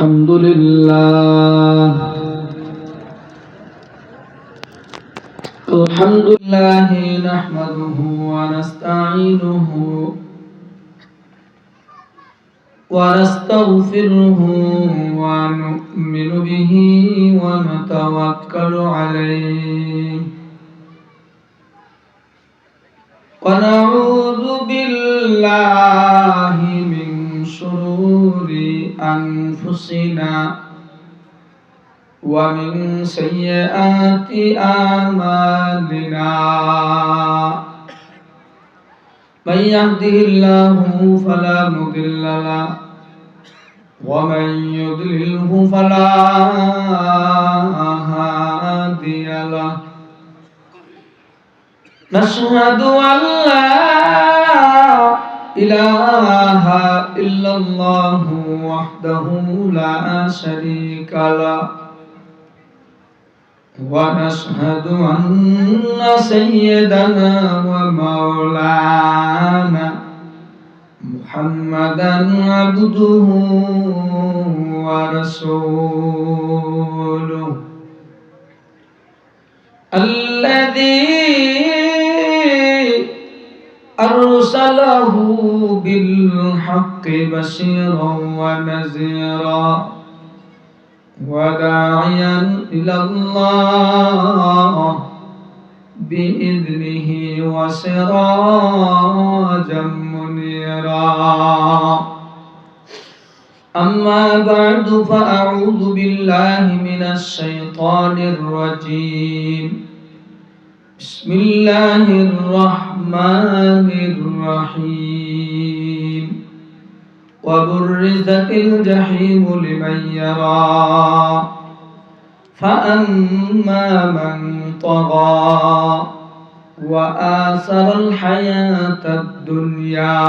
الحمد لله نحمده ونستعينه ونستغفره ونؤمن به ونتوكل عليه ونعوذ بالله من شرور أنفسنا ومن سيئات أعمالنا من يهده الله فلا مضل له ومن يضلله فلا هادي له نشهد أن لا إله إلا الله وحده لا شريك له ونشهد أن سيدنا ومولانا محمدا عبده ورسوله الذي أرسله بالحق بشيرا ونذيرا وداعيا إلى الله بإذنه وسراجا منيرا أما بعد فأعوذ بالله من الشيطان الرجيم بسم الله الرحمن الرحيم وبرزت الجحيم لمن يرى فأما من طغى وآثر الحياة الدنيا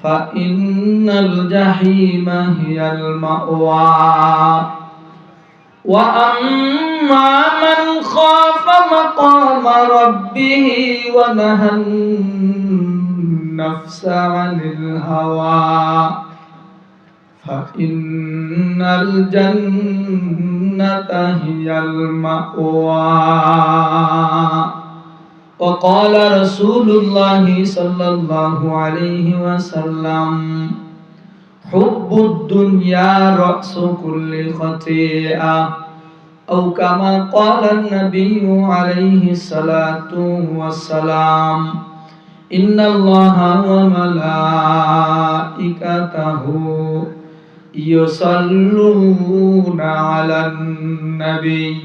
فإن الجحيم هي المأوى وأما من خاف مقام ربه ونهى النفس عن الهوى فإن الجنة هي المأوى وقال رسول الله صلى الله عليه وسلم حب الدنيا رأس كل خطيئة أو كما قال النبي عليه الصلاة والسلام إن الله وملائكته يصلون على النبي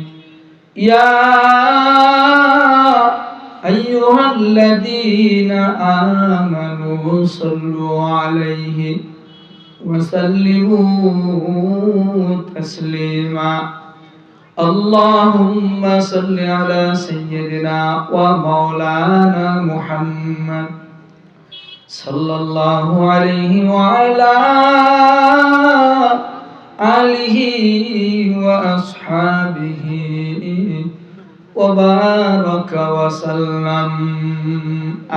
يا أيها الذين آمنوا صلوا عليه وسلموا تسليما اللهم صل على سيدنا ومولانا محمد صلى الله عليه وعلى آله وأصحابه وبارك وسلم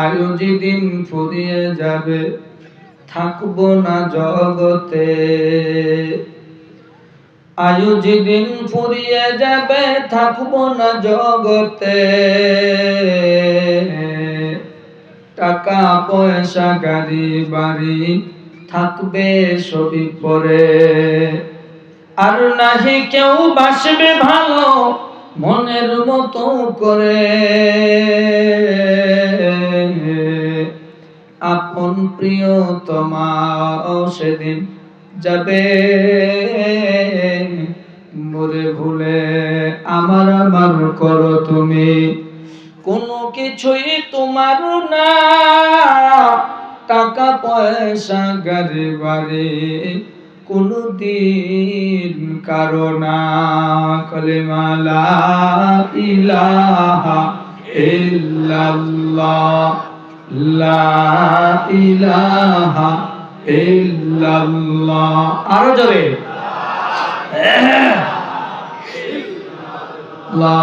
আয়ু যেদিন ফুরিয়ে যাবে থাকবো না জগতে আয়ু যেদিন ফুরিয়ে যাবে থাকবো না জগতে টাকা পয়সা গাড়ি বাড়ি থাকবে সবই পরে আর নাহি কেউ বাসবে ভালো মনের মতো করে আপন প্রিয়তমা সেদিন যাবে মোরে ভুলে আমার করো তুমি কোনো কিছুই তোমার না টাকা পয়সা গাড়ি বাড়ি কোনদিন কারো না কালেমা লা ইলাহা ইল্লাল্লাহ লা ইলাহা ইল্লাল্লাহ আরো জোরে লা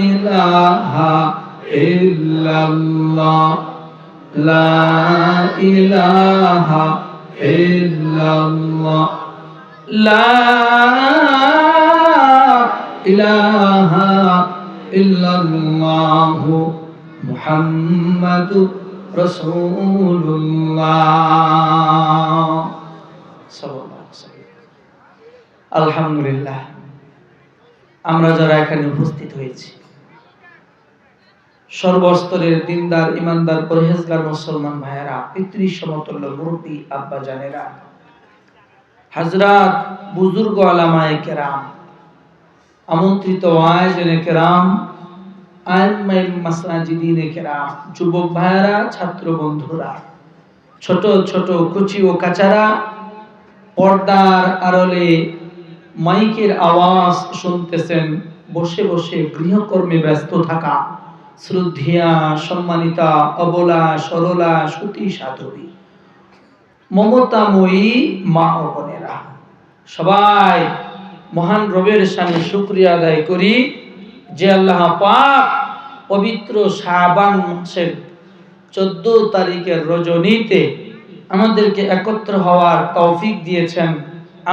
ইলাহা ইল্লাল্লাহ লা ইলাহা ইল্লাল্লাহ লা ইলাহা ইল্লাল্লাহু মুহাম্মাদুর রাসূলুল্লাহ সাল্লাল্লাহু আলাইহি ওয়াসাল্লাম। আলহামদুলিল্লাহ, আমরা যারা এখানে উপস্থিত হয়েছি সর্বস্তরের দিনদার, ইমানদার, পরহেজগার মুসলমান ভাইয়েরা, পিতৃ সমতুল্য মুরব্বী আব্বা জানেরা, হাজরাত, বুজুর্গ, আলামায়ে কেরাম, আমন্ত্রিত আয়োজনে কেরাম, আইম্মায়ে মাসাজিদিনে কেরাম, যুবক ভাইয়েরা, ছাত্র বন্ধুরা, ছোট ছোট কুচি ও কাচারা, পর্দার আড়ালে মাইকের আওয়াজ শুনতেছেন, বসে বসে গৃহকর্মে ব্যস্ত থাকা শ্রদ্ধেয়া, সম্মানিতা, অবলা, সরলা, সতী, সাধবী, মমতাময়ী মা ও বোনেরা, সবাই মহান রবের সামনে শুকরিয়া আদায় করি যে আল্লাহ পাক পবিত্র শাবান মাসের 14 তারিখের রজনীতে আমাদেরকে একত্র হওয়ার তৌফিক দিয়েছেন।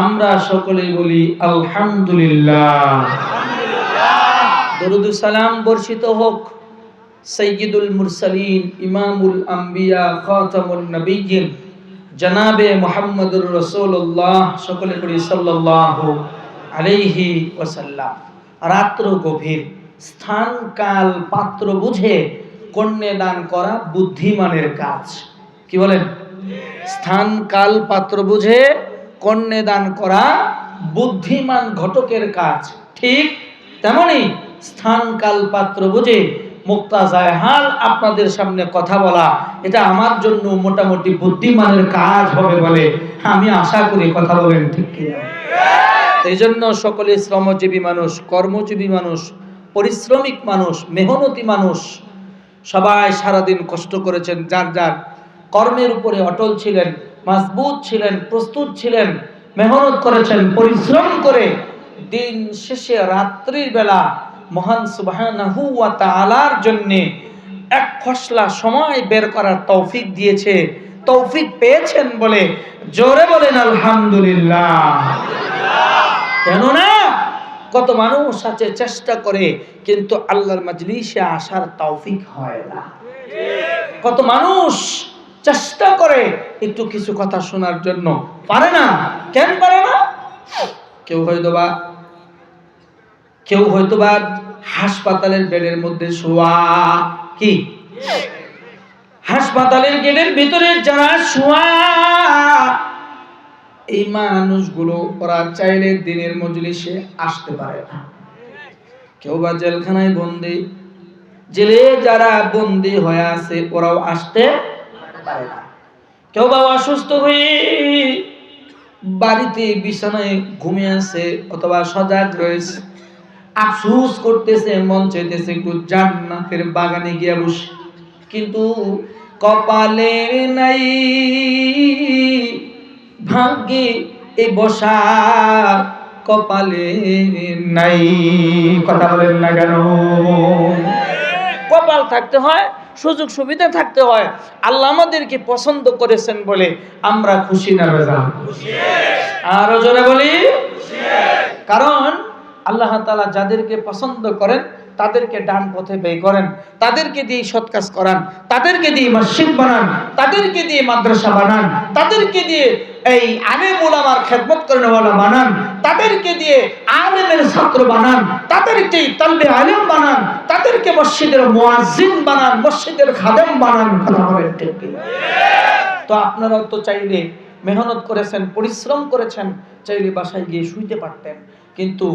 আমরা সকলেই বলি আলহামদুলিল্লাহ। দরুদ ও সালাম বর্ষিত হোক সাইয়্যিদুল মুরসালিন, ইমামুল আম্বিয়া, খাতামুন নবিয়্যিন জনাবে মুহাম্মদুর রাসূলুল্লাহ, সকলে পড়ি সাল্লাল্লাহু আলাইহি ওয়াসাল্লাম। রাত্র গভীর, স্থান কাল পাত্র বুঝে কন্যা দান করা বুদ্ধিমানের কাজ। কি বলেন? স্থান কাল পাত্র বুঝে কন্যা দান করা বুদ্ধিমান ঘটকের কাজ। ঠিক তেমনি স্থান কাল পাত্র বুঝে মুক্তাজায় হাল আপনাদের সামনে কথা বলা, এটা আমার জন্য মোটামুটি বুদ্ধিমানের কাজ হবে বলে আমি আশা করি। কথা বলেন ঠিক কিনা? এই জন্য সকলে শ্রমজীবী মানুষ, কর্মজীবী মানুষ, পরিশ্রমিক মানুষ, মেহনতি মানুষ, সবাই সারাদিন কষ্ট করেছেন, যার যার কর্মের উপরে অটল ছিলেন, মজবুত ছিলেন, প্রস্তুত ছিলেন, মেহনত করেছেন, পরিশ্রম করে দিন শেষে রাত্রির বেলা মহান সুবহানাহু ওয়া তাআলার জন্য এক ফসলা সময় বের করার তৌফিক দিয়েছে। তৌফিক পেয়েছেন বলে জোরে বলেন আলহামদুলিল্লাহ। কেননা কত মানুষ আছে চেষ্টা করে কিন্তু আল্লাহর মাজলিসে আসার তৌফিক হয় না। কত মানুষ চেষ্টা করে একটু কিছু কথা শোনার জন্য, পারে না। কেন পারে না? কেউ হয়তোবা হাসপাতালের বেডের মধ্যে শোয়া, কি হাসপাতালের গেটের ভিতরে যারা শোয়া, এই মানুষগুলো ওরা চাইলে দিনের মজলিসে আসতে পারে না। কেউ বা জেলখানায় বন্দী, জেলে যারা বন্দী হয়ে আছে ওরাও আসতে পারে না। কেউ বা অসুস্থ হয়ে বাড়িতে বিছানায় ঘুমিয়ে আছে অথবা সজাগ রয়েছে, আফসোস করতেছে, মন চাইতেছে একটু জান্নাতের বাগানে গিয়ে বসে, কিন্তু কপালে নাই, ভাগ্যে এই বসা কপালে নাই। কথা বলেন না কেন? কপাল থাকতে হয়, সুযোগ সুবিধা থাকতে হয়। আল্লাহ আমাদেরকে পছন্দ করেছেন বলে আমরা খুশি না বেজা? আরো জোরে বলি। কারণ আল্লাহ তাআলা যাদেরকে পছন্দ করেন তাদেরকে ডান পথে ব্যয় করেন, তাদেরকে দিয়ে সৎ কাজ করান, তাদেরকে দিয়ে মসজিদ বানান, তাদেরকে দিয়ে মাদ্রাসা বানান, তাদেরকে দিয়ে এই আলেম ওলামার খেদমত করেনওয়ালা বানান, তাদেরকে দিয়ে আলেমের ছাত্র বানান, তাদেরকে তালবে আলেম বানান, তাদেরকে মসজিদের মুয়াজ্জিন বানান, মসজিদের খাদেম বানান। কথা বলেন ঠিক কি? তো আপনারাও তো চাইলে মেহনত করেছেন, পরিশ্রম করেছেন, চাইলে বাসায় গিয়ে শুইতে পারতেন, কিন্তু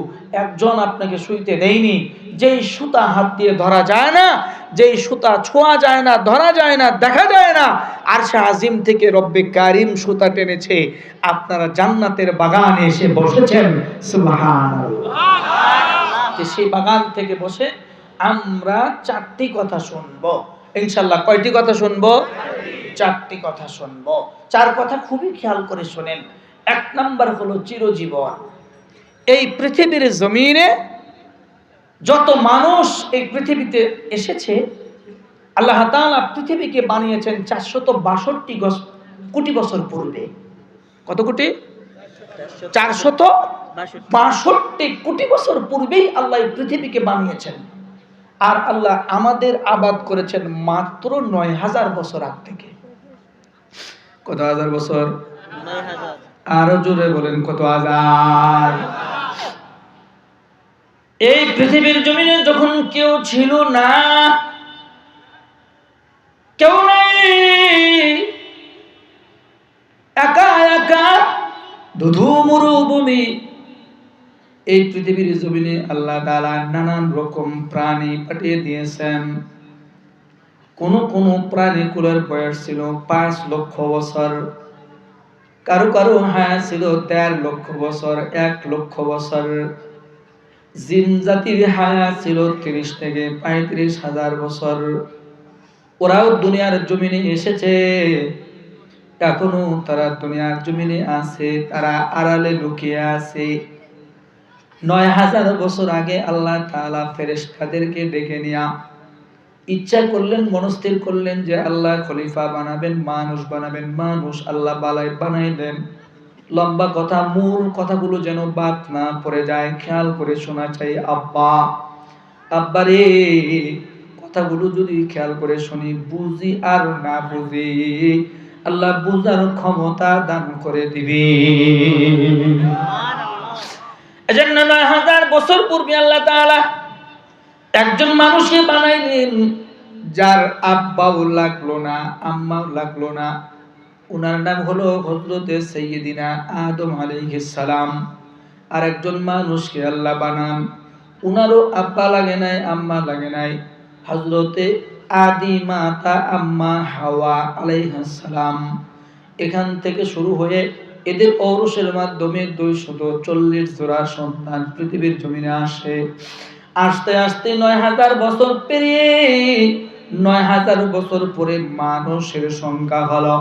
একজন আপনাকে শুইতে দেয়নি। যেই সুতা হাত দিয়ে ধরা যায় না, যেই সুতা ছোঁয়া যায় না, ধরা যায় না, দেখা যায় না, আরশে আজিম থেকে রব্বে কারিম সুতা টেনেছে, আপনারা জান্নাতের বাগানে এসে বসেছেন। সুবহানাল্লাহ। সেই বাগান থেকে বসে আমরা 4টি কথা শুনবো ইনশাআল্লাহ। কয়টি কথা শুনবো? 4টি কথা শুনবো। 4 কথা খুবই খেয়াল করে শুনেন। 1 নাম্বার হলো চিরজীবন। এই পৃথিবীর জমিনে যত মানুষ এই পৃথিবীতে এসেছে, আল্লাহ তাআলা পৃথিবীকে বানিয়েছেন 462 কোটি বছর পূর্বে। কত কোটি? 462 কোটি বছর পূর্বেই আল্লাহ পৃথিবীকে বানিয়েছেন। আর আল্লাহ আমাদের আবাদ করেছেন মাত্র 9000 বছর আগ থেকে। কত হাজার বছর? 9000। আরো জোরে বলেন, কত হাজার? এই পৃথিবীর জমিনে যখন কেউ ছিল না, কেউ নেই, একা একা ধুধু মরুভূমি, এই পৃথিবীর জমিনে আল্লাহ তাআলা নানান রকম প্রাণী পাঠিয়ে দিয়েছেন। কোন কোন প্রাণী কুলের বয়স ছিল 5 লক্ষ বছর, কারো কারো হায়াত ছিল 1.5 লক্ষ বছর, 1 লক্ষ বছর। জিন জাতির হায়াত ছিল 30 থেকে 35,000 বছর। ওরাও দুনিয়ার জমিনে এসেছে, এখনো তারা দুনিয়ার জমিনে আছে, তারা আড়ালে লুকিয়ে আছে। 9000 বছর আগে আল্লাহ তাআলা ফেরেশতাদেরকে ডেকে নিয়া ইচ্ছা করলেন, মনস্থির করলেন যে আল্লাহ খলিফা বানাবেন, মানুষ বানাবেন। মানুষ আল্লাহ বানাইলেন। লম্বা কথা, মূল কথাগুলো যেন বাদ না পড়ে যায়, খেয়াল করে শোনা চাই। আব্বা রে, কথাগুলো যদি খেয়াল করে শুনি, বুঝি আর না বুঝি, আল্লাহ বুঝার ক্ষমতা দান করে দিবে। এজন্য 9000 বছর পূর্বে আল্লাহ তাআলা একজন মানুষকে বানাইলেন, যার আব্বাও লাগলো না, আম্মাও লাগলো না। উনার নাম হলো হযরতে সাইয়্যিদিনা আদম আলাইহিস সালাম। আর একজন মানুষকে আল্লাহ বানান, উনারও আব্বা লাগে নাই, আম্মা লাগে নাই, হযরতে আদি মাতা আম্মা হাওয়া আলাইহিস সালাম। এখান থেকে শুরু হয়ে এদের ঔরসের মাধ্যমে 240 জোড়া সন্তান পৃথিবীর জমিনে আসে। আস্তে আস্তে 9000 বছর পেরিয়ে 9000 বছর পরে মানুষের সংখ্যা হলো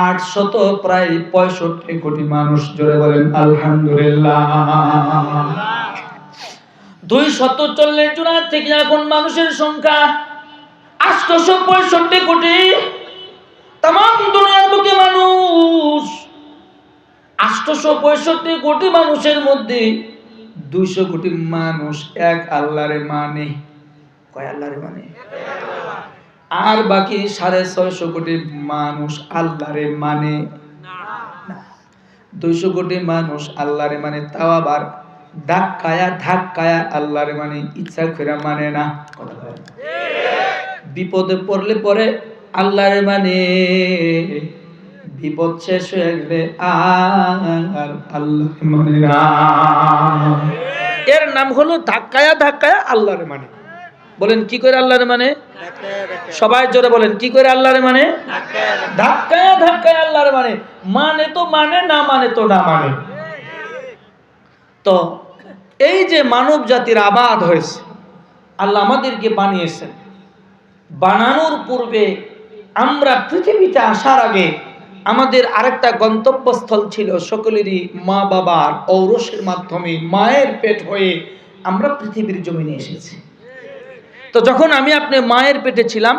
865 কোটি মানুষ। জোরে বলেন আলহামদুলিল্লাহ। 240 জোড়া থেকে এখন মানুষের সংখ্যা 865 কোটি। तमाम দুনিয়ার বুকে মানুষ 865 কোটি মানুষের মধ্যে 200 কোটি মানুষ এক আল্লাহরে মানে। কয় আল্লাহরে মানে? আর বাকি 650 কোটি মানুষ আল্লাহরে মানে না। 200 কোটি মানুষ আল্লাহরে মানে, তাও আবার ধাক্কায়া আল্লাহরে মানে, ইচ্ছা করে মানে না। কথা বলেন। বিপদে পড়লে পরে আল্লাহরে মানে, বিপদ শেষ হয়ে গেলে আর আল্লাহ মানে না। এর নাম হলো ধাক্কায়া আল্লাহরে মানে। বলেন কি করে আল্লাহরে মানে? সবাই জোরে বলেন, কি করে আল্লাহরে মানে? ধাক্কায়া আল্লাহরে মানে। মানে তো মানে, না মানে তো না মানে। তো এই যে মানব জাতির আবাদ হয়েছে, আল্লাহ আমাদেরকে বানিয়েছেন। বানানোর পূর্বে আমরা পৃথিবীতে আসার আগে আমাদের আরেকটা গন্তব্যস্থল ছিল। সকলেরই মা বাবার ঔরসের মাধ্যমে মায়ের পেট হয়ে আমরা পৃথিবীর জমিনে এসেছি। তো যখন আমি আপনি মায়ের পেটে ছিলাম,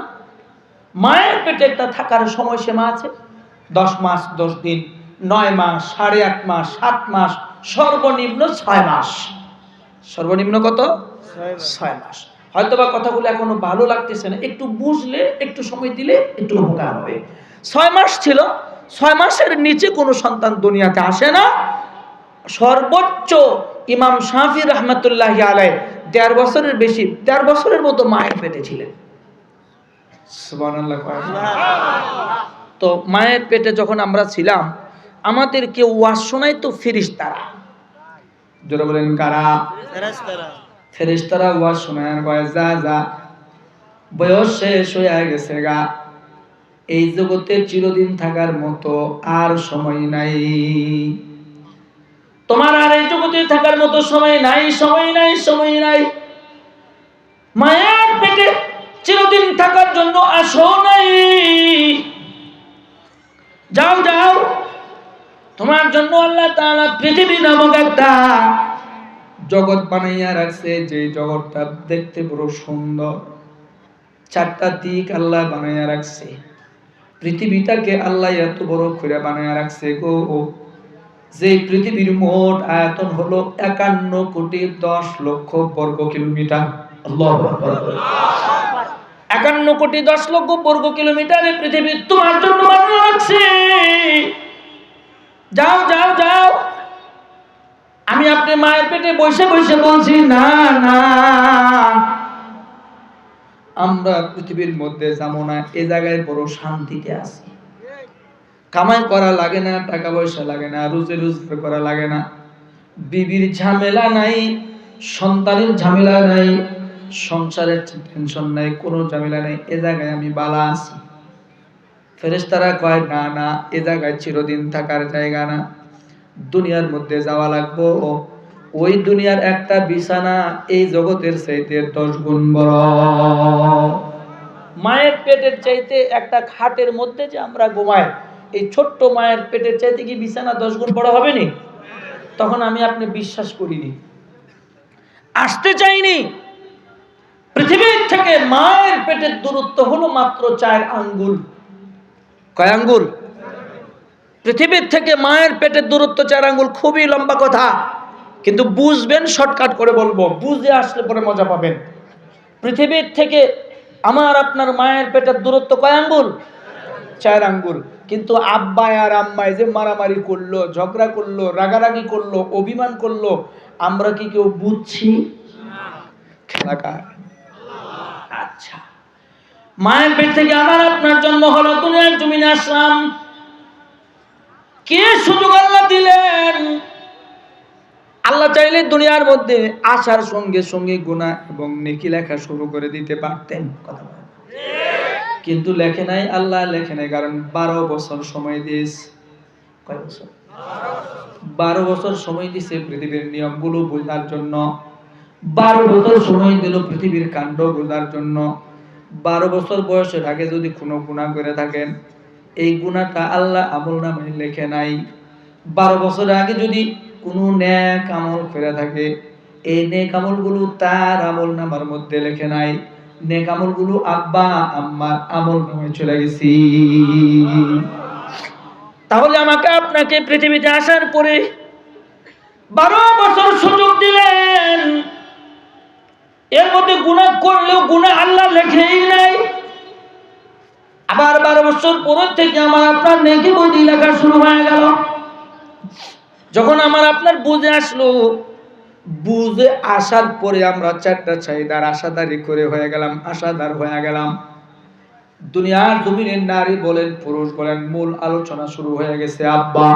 মায়ের পেটে একটা থাকার সময়সীমা আছে। 10 মাস 10 দিন, 9 মাস, 8.5 মাস, 7 মাস, সর্বনিম্ন 6 মাস। সর্বনিম্ন কত? 6 মাস। হয়তোবা কথাগুলো এখনো ভালো লাগতেছে না, একটু বুঝলে, একটু সময় দিলে একটু উপকার হবে। 6 মাস ছিল। 6 মাসের নিচে কোনো সন্তান দুনিয়াতে আসে না। সর্বোচ্চ ইমাম শাফি রহমতুল্লাহি আলাইহি 1.5 বছরের বেশি, 1.5 বছরের মতো মায়ের পেটে ছিলেন। সুবহানাল্লাহ। তো মায়ের পেটে যখন আমরা ছিলাম, আমাদেরকে ওয়াজ শোনাইতো ফেরেশতারা। জোরে বলেন কারা? ফেরেশতারা ওয়াজ শোনায়, কয় যা বয়স শেষ হয়ে গেছে গা, এই জগতে চিরদিন থাকার মতো আর সময় নাই। তোমার আর এই জগতে থাকার মতো সময় নাই। মায়ের পেটে চিরদিন থাকার জন্য আসো নাই। যাও, তোমার জন্য আল্লাহ তাআলা পৃথিবী নামক একটা জগৎ বানাইয়া রাখছে, যে জগৎটা দেখতে বড় সুন্দর। 4টা দিক আল্লাহ বানাইয়া রাখছে। পৃথিবীটাকে আল্লাহ এত বড় করে বানাইয়া রাখছে গো। যে পৃথিবীর মোট আয়তন হলো 51,10,00,000 বর্গ কিলোমিটার। আল্লাহু আকবার। 51,10,00,000 বর্গ কিলোমিটারে পৃথিবী তোমার জন্য বানানো আছে। যাও যাও যাও। আমি আপনি মায়ের পেটে বসে বসে বলছি না না, আমরা পৃথিবীর মধ্যে যাবো না, এ জায়গায় বড় শান্তিতে আছি। কামাই করা লাগে না, টাকা পয়সা লাগে না, রোজে রোজগার করা লাগে না, বিবির ঝামেলা নাই, সন্তানের ঝামেলা নাই, সংসারের টেনশন নাই, কোনো ঝামেলা নাই, এ জায়গায় আমি বালা আছি। ফেরেশতারা কয় না না, এ জায়গায় চিরদিন থাকার জায়গা না, দুনিয়ার মধ্যে যাওয়া লাগবো। ওই দুনিয়ার একটা বিছানা এই জগতের চাইতে 10 গুণ বড়। মায়ের পেটের চাইতে একটা খাটের মধ্যে যে আমরা ঘুমাই, এই ছোট্ট মায়ের পেটের চাইতে কি বিছানা 10 গুণ বড় হবে না? তখন আমি আপনি বিশ্বাস করিনি, আসতে চাইনি। পৃথিবীর থেকে মায়ের পেটের দূরত্ব হলো মাত্র 4 আঙ্গুল। কয় আঙ্গুল? পৃথিবীর থেকে মায়ের পেটের দূরত্ব 4 আঙ্গুল। খুবই লম্বা কথা, কিন্তু বুঝবেন, শর্টকাট করে বলবো, বুঝে আসলে পরে মজা পাবেন। পৃথিবীর থেকে আমার আপনার মায়ের পেটের দূরত্ব কয় আঙ্গুল? 4 আঙ্গুল। কিন্তু আব্বাই আর আম্মাই যে মারামারি করলো, ঝগড়া করলো, রাগারাগি করলো, অভিমান করলো, আমরা কি কেউ বুঝছি? খেলাকার। আচ্ছা, মায়ের পেট থেকে আমার আপনার জন্ম হলো, দুনিয়ার জমিনে আসলাম। কে সুযোগ আল্লাহ দিলেন? আল্লাহ চাইলে দুনিয়ার মধ্যে আসার সঙ্গে সঙ্গে গুনাহ এবং নেকি লেখা শুরু করে দিতে পারতেন, কথা বলেন। কিন্তু লেখে নাই, আল্লাহ লেখে নাই, কারণ 12 বছর সময় দিয়েছে। কয় বছর? 12 বছর সময় দিয়েছে পৃথিবীর নিয়মগুলো বোঝার জন্য। 12 বছর সময় দিল পৃথিবীর কাণ্ড বোঝার জন্য। 12 বছর বয়সের আগে যদি কোনো গুনাহ করে থাকেন, এই গুনাহটা আল্লাহ আমলনামায় লেখে নাই। 12 বছর আগে যদি কোনো নেক আমল করে থাকে, এই নেক আমলগুলো তার আমলনামার মধ্যে লেখে নাই, নেক আমলগুলো আব্বা আম্মার আমলনামায় চলে গেছে। তাহলে আমাকে আপনাকে পৃথিবীতে আসার পরে 12 বছর সুযোগ দিলেন, এর মধ্যে গুনাহ করলেও গুনাহ আল্লাহ লেখেই নাই। আবার 12 বছর পর থেকে আমার আপনার নেকি বই লেখা শুরু হয়ে গেল। যখন আমার আপনার বুঝে আসলো, বুঝে আসার পরে আমরা 4টা চাহিদার আশাদারি করে হয়ে গেলাম, আশাদার হয়ে গেলাম। দুনিয়ার জমিনের নারী বলেন, পুরুষ বলেন, মূল আলোচনা শুরু হয়ে গেছে। আব্বা,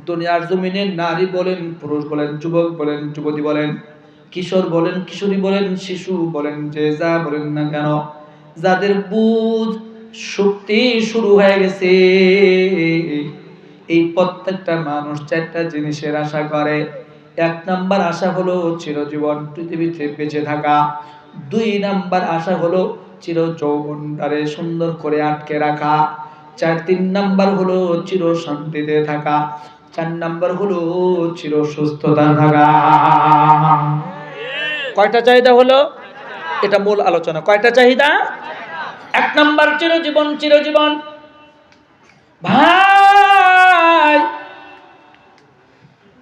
দুনিয়ার জমিনের নারী বলেন, পুরুষ বলেন, যুবক বলেন, যুবতী বলেন, কিশোর বলেন, কিশোরী বলেন, শিশু বলেন, যে যা বলেন না কেন, যাদের বুঝ শক্তি শুরু হয়ে গেছে, এই প্রত্যেকটা মানুষ 4টা জিনিসের আশা করে। 1 নাম্বার আশা হলো চিরজীবন পৃথিবীতে বেঁচে থাকা। 2 নাম্বার আশা হলো চির যৌবনটারে সুন্দর করে আটকে রাখা। 3 নাম্বার হলো চির শান্তিতে থাকা। 4 নাম্বার হলো চির সুস্থতা থাকা। কয়টা চাহিদা হলো? এটা মূল আলোচনা। কয়টা চাহিদা? 1 নাম্বার চিরজীবন, চিরজীবন। ভাই,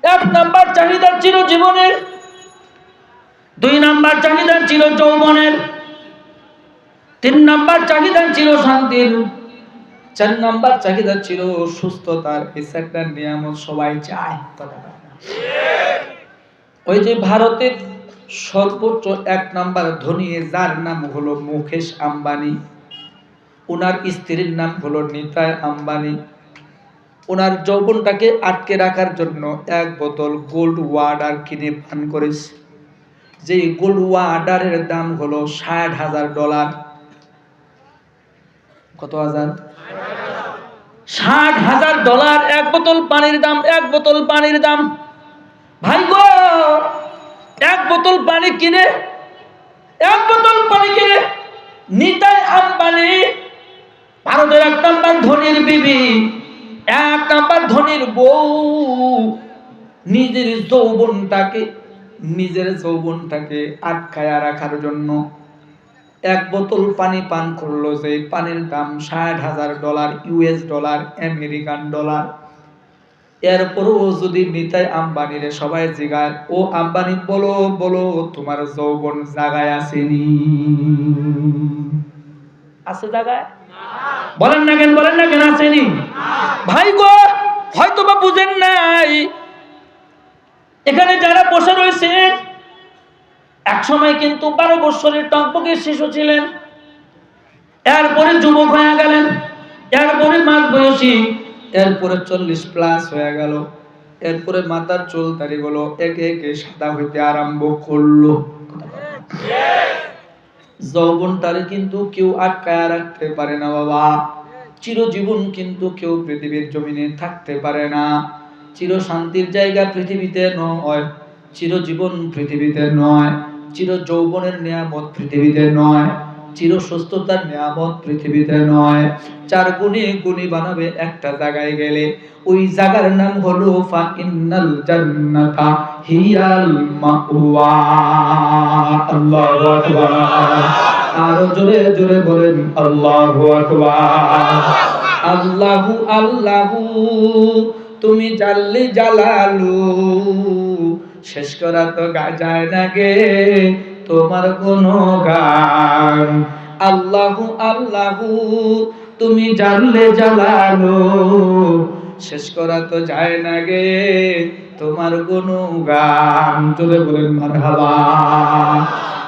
1 নাম্বার চাহিদা চিরজীবনের, 2 নাম্বার চাহিদা চির যৌবনের, 3 নাম্বার চাহিদা চির শান্তির, 4 নাম্বার চাহিদা চির সুস্থতার। এই 4টা নিয়ামত সবাই চায়। ওই যে ভারতের সর্বোচ্চ 1 নাম্বার ধনী, যার নাম হলো মুকেশ আম্বানি, ওনার স্ত্রীর নাম হলো নিতা আম্বানি। ওনার যৌবনটাকে আটকে রাখার জন্য 1 বোতল গোল্ড ওয়াটার কিনে পান করেছে। যে গোল্ড ওয়াটারের দাম হলো $60,000। কত হাজার? $60,000 1 বোতল পানির দাম। 1 বোতল পানির দাম। ভাই গো, 1 বোতল পানি কিনে, 1 বোতল পানি কিনে নিতাই আম্বানি, ভারতের 1 নাম্বার ধনীর বিবি, 1 নাম্বার ধনীর বউ, নিজের যৌবনটাকে আটকায়া রাখার জন্য 1 বোতল পানি পান করলো। যে পানির দাম $60,000, US ডলার, আমেরিকান ডলার। এরপরও যদি নিতাই আম্বানি রে সবাই জিগায়, ও আম্বানি বলো বলো তোমার যৌবন জাগায় আসেনি? আছে জায়গায়? বলেন না কেন আসেনি? ভাই গো, হয়তো বা বুঝেন নাই, এখানে যারা বসে রয়েছে এক সময় কিন্তু 12 বছরের টকবকে শিশু ছিলেন, এরপরে যুবক হয়ে গেলেন, এরপরে মাঝ বয়সী, এরপরে 40+ হয়ে গেল, এরপরে মাথার চুল দাড়িগুলো একে একে সাদা হইতে আরম্ভ করলো। যৌবনটারে কিন্তু কেউ আটকায় রাখতে পারে না বাবা। চিরজীবন কিন্তু কেউ পৃথিবীর জমিনে থাকতে পারে না। চির শান্তির জায়গা পৃথিবীতে নয়, চিরজীবন পৃথিবীতে নয়, চির যৌবনের নিয়ামত পৃথিবীতে নয়, চির সুস্থতার নিয়ামত পৃথিবীতে নয়। 4 গুণে গুণী বানাবে একটা জায়গায় গেলে, ওই জায়গার নাম হলো ফা ইন্নাল জান্নাতা হিয়াল মাওয়া। আল্লাহু আকবার। আর জোরে জোরে বলেন আল্লাহু আকবার। আল্লাহু আল্লাহু তুমি জাল্লি জালালু, শেষ করা তো যায় না গে তোমার গুণগান। আল্লাহু আল্লাহু তুমি জাল্লি জালালু, শেষ করা তো যায় না গে তোমার গুণগান। জোরে বলেন মারহাবা।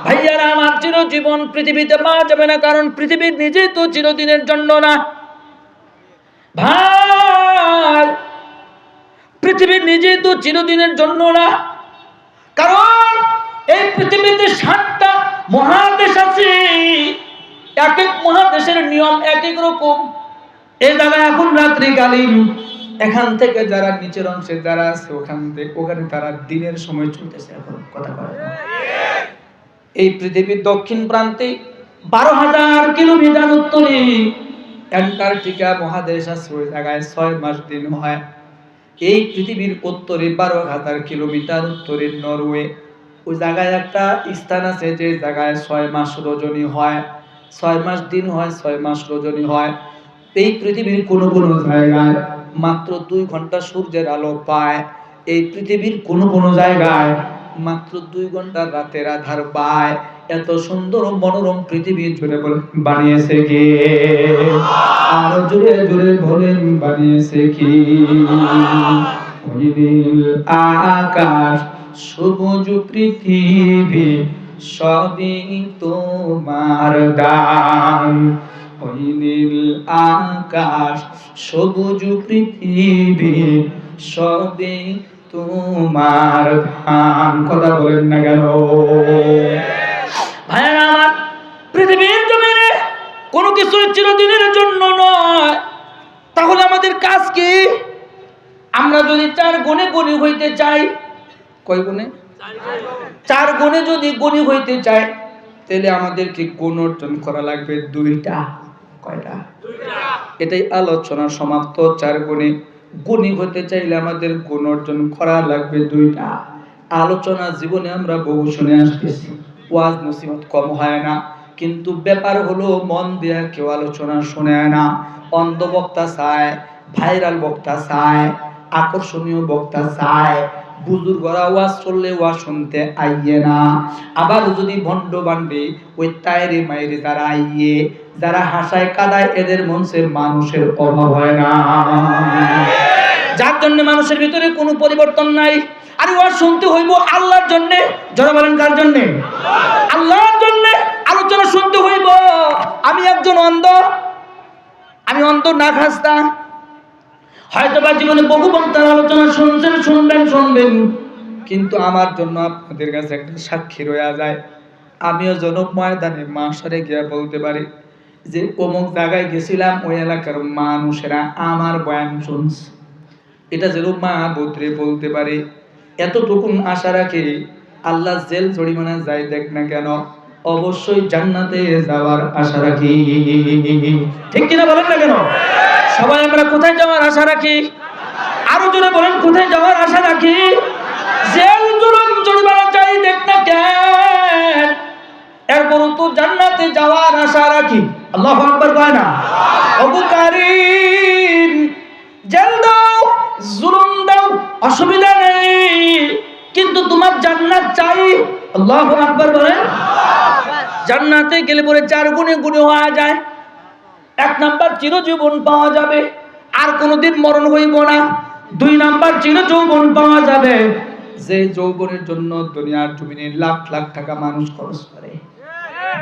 ভাইয়ারা আমার, চিরজীবন পৃথিবীতে পাওয়া যাবে না, কারণ পৃথিবীর নিজেই তো চিরদিনের জন্য না। ভাই, পৃথিবীর নিজেই তো চিরদিনের জন্য না, কারণ এই পৃথিবীতে 7টা মহাদেশ আছে, এক এক মহাদেশের নিয়ম এক এক রকম। এই জায়গায় এখন রাত্রিকালীন, এখান থেকে যারা নিচের অংশে যারা আছে ওখানে তারা দিনের সময় চলতেছে। এখন কথা বলে, এই পৃথিবীর দক্ষিণ প্রান্তে 12,000 কিলোমিটার উত্তরে অ্যান্টার্কটিকা মহাদেশ আছে, ওই জায়গায় 6 মাস দিন হয়। এই পৃথিবীর উত্তরে 12,000 কিলোমিটার উত্তরে নরওয়ে, ওই জায়গায় একটা স্থান আছে যে জায়গায় 6 মাস রজনী হয়, 6 মাস দিন হয়, 6 মাস রজনী হয়। এই পৃথিবীর কোন কোন জায়গায় মাত্র 2 ঘন্টা সূর্যের আলো পায়। এই পৃথিবীর কোন কোন জায়গায় মাত্র 2 ঘন্টা রাতের আধার পায়। এত সুন্দর মনোরম পৃথিবী জুড়ে বানিয়েছে কে? আর জুড়ে জুড়ে বলেন বানিয়েছে কি? ওই নীল আকাশ সবুজ পৃথিবী সবই তোমার দান। ওই নীল আকাশ সবুজ পৃথিবী সবই তোমার দান। কথা বলেন না কেন ভাইরা আমার? পৃথিবীর জমিনে কোনো কিছু চিরদিনের জন্য নয়, তাহলে আমাদের কাজ কি? আমরা যদি 4 গুণে গুণী হইতে চাই, কয় গুণে? 4 গুণে যদি গুণী হইতে চাই, তাহলে আমাদেরকে গুণ অর্জন করা লাগবে 2টা। কয়টা? 2টা। এটাই আলোচনা সমাপ্ত। 4 গুণে গুণী হতে চাইলে আমাদের গুণ অর্জন করা লাগবে 2টা। আলোচনা জীবনে আমরা বহু শুনে আসতেছি, ওয়াজ নসিহত কম হয় না, কিন্তু ব্যাপার হলো মন দিয়ে কেউ আলোচনা শুনে না। অন্ধ বক্তা চায়, ভাইরাল বক্তা চায়, আকর্ষণীয় বক্তা চায়। বুজুর্গরা ওয়াজ করলে ওয়াজ শুনতে আইয়ে না। আবার যদি ভণ্ড বান্ডে ওই তাইরে মাইরে যারা আইয়ে, যারা হাসায় কাদায়, এদের মঞ্চে মানুষের অভাব হয় না, যার জন্য মানুষের ভিতরে কোনো পরিবর্তন নাই। আর ওয়াজ শুনতে হইব আল্লাহর জন্য। যারা বলেন কার জন্য? আল্লাহর জন্য আলোচনা শুনতে হইব। আমি একজন অন্ধ, আমি অন্ধ না খাস্তা, হয়তো বা জীবনে বহু বক্তার আলোচনা শুনবেন, কিন্তু আমার জন্য আপনাদের কাছে একটা সাক্ষী রয়ে যায়। আমিও জনক ময়দানে মাশারে গিয়া বলতে পারি যে অমুক জায়গায় গেছিলাম, ওই এলাকার মানুষেরা আমার বয়ান শুনছে। এটা যেন মা বোধরে বলতে পারে। এতটুকুন আশা রাখি, আল্লাহ জেল জরিমানা যাই দেখ না কেন, অবশ্যই জান্নাতে যাওয়ার আশা রাখি। ঠিক কিনা বলেন না কেন? সবাই আমরা কোথায় যাওয়ার আশা রাখি? আরো জোরে বলেন, কোথায় যাওয়ার আশা রাখি? জেল জরিমানা যাই দেখ না কেন, এরপর তো জান্নাতে যাওয়ার আশা রাখি। আল্লাহু আকবার কয় না? আবু কারীম জেল দাও, জুলুম দাও, অসুবিধা নেই, কিন্তু তোমার জান্নাত চাই। আল্লাহু আকবার বলেন। জান্নাতে গেলে পরে 4 গুণে গুণে হওয়া যায়। 1 নাম্বার চিরজীবন পাওয়া যাবে, আর কোনোদিন মরণ হইব না। 2 নাম্বার চিরযৌবন পাওয়া যাবে, যে যৌবনের জন্য দুনিয়ার জমিনে লাখ লাখ টাকা মানুষ খরচ করে।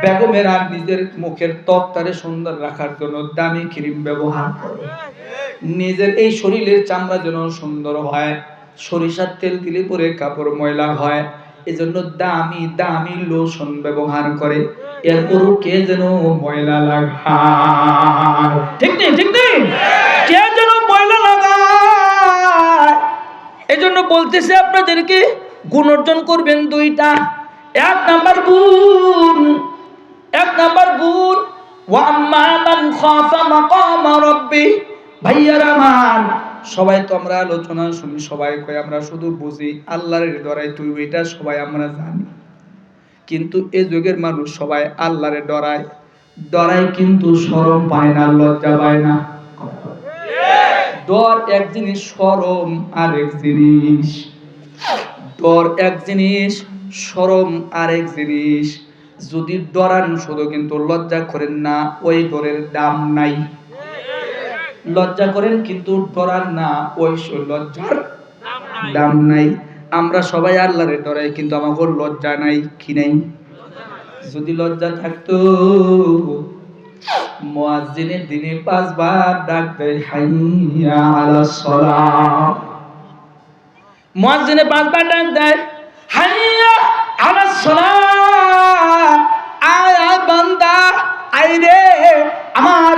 বেগমেরা নিজের মুখের ত্বকটারে সুন্দর রাখার জন্য দামি ক্রিম ব্যবহার করে, নিজের এই শরীরের চামড়া যেন সুন্দর হয়, সরিষার তেল দিলে পরে কাপড় ময়লা হয়, এজন্য দামি দামি লোশন ব্যবহার করে। এরপরও কে যেন ময়লা লাগায়, ঠিক নেই ঠিক নেই, কে যেন ময়লা লাগায়। এজন্য বলতেছে আপনাদেরকে গুণ অর্জন করবেন 2টা। 1 নাম্বার গুণ, 1 নাম্বার গুণ ওয়া আম্মা মান খাফা মাকামা রাব্বি। ভাইয়ারা আমার, সবাই তো আমরা আলোচনা শুনি, সবাই কয় আমরা শুধু বুঝি আল্লাহর ডরাই, তুই ওইটা সবাই আমরা জানি, কিন্তু এই যুগের মানুষ সবাই আল্লাহরে ডরায়, ডরায় কিন্তু শরম পায় না, লজ্জা পায় না। ডর এক জিনিস, শরম আরেক জিনিস। ডর এক জিনিস, শরম আরেক জিনিস। যদি ডরান শুধু কিন্তু লজ্জা করেন না, ওই ডরের দাম নাই। লজ্জা করেন কিন্তু ডরান না, ওই লজ্জার দাম নাই। আমরা সবাই আল্লাহরে ডরাই, কিন্তু আমাদের লজ্জা নাই। কি নাই? যদি লজ্জা থাকতো, মুয়াজ্জিনের দিনে 5 বার ডাক দেয় হাইয়া আলাস সালাহ। মুয়াজ্জিনে 5 বার ডাক দেয় হাইয়া আলাস সালাহ। আয় আয় বান্দা, আয় রে আমার,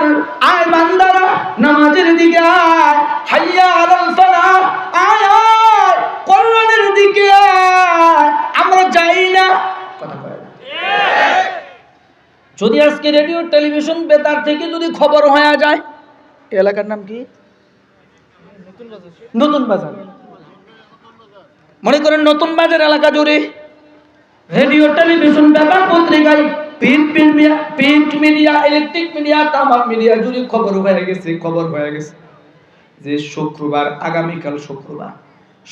আয় বান্দারা নামাজের দিকে আয়। হাইয়া আলাল ফালাহ, আয় আয় কল্যাণের দিকে আয়। আমরা যাই না, কথা কয় না। যদি আজকে রেডিও টেলিভিশন বেতার থেকে যদি খবর হয়ে যায়, এলাকার নাম কি? নতুন বাজার। মনে করেন নতুন বাজার এলাকা জুড়ে রেডিও টেলিভিশন বেতার পত্রিকায়, প্রিন্ট মিডিয়া, ইলেকট্রিক মিডিয়া, তামাম মিডিয়া জুড়ে খবর হয়ে গেছে যে শুক্রবার, আগামীকাল শুক্রবার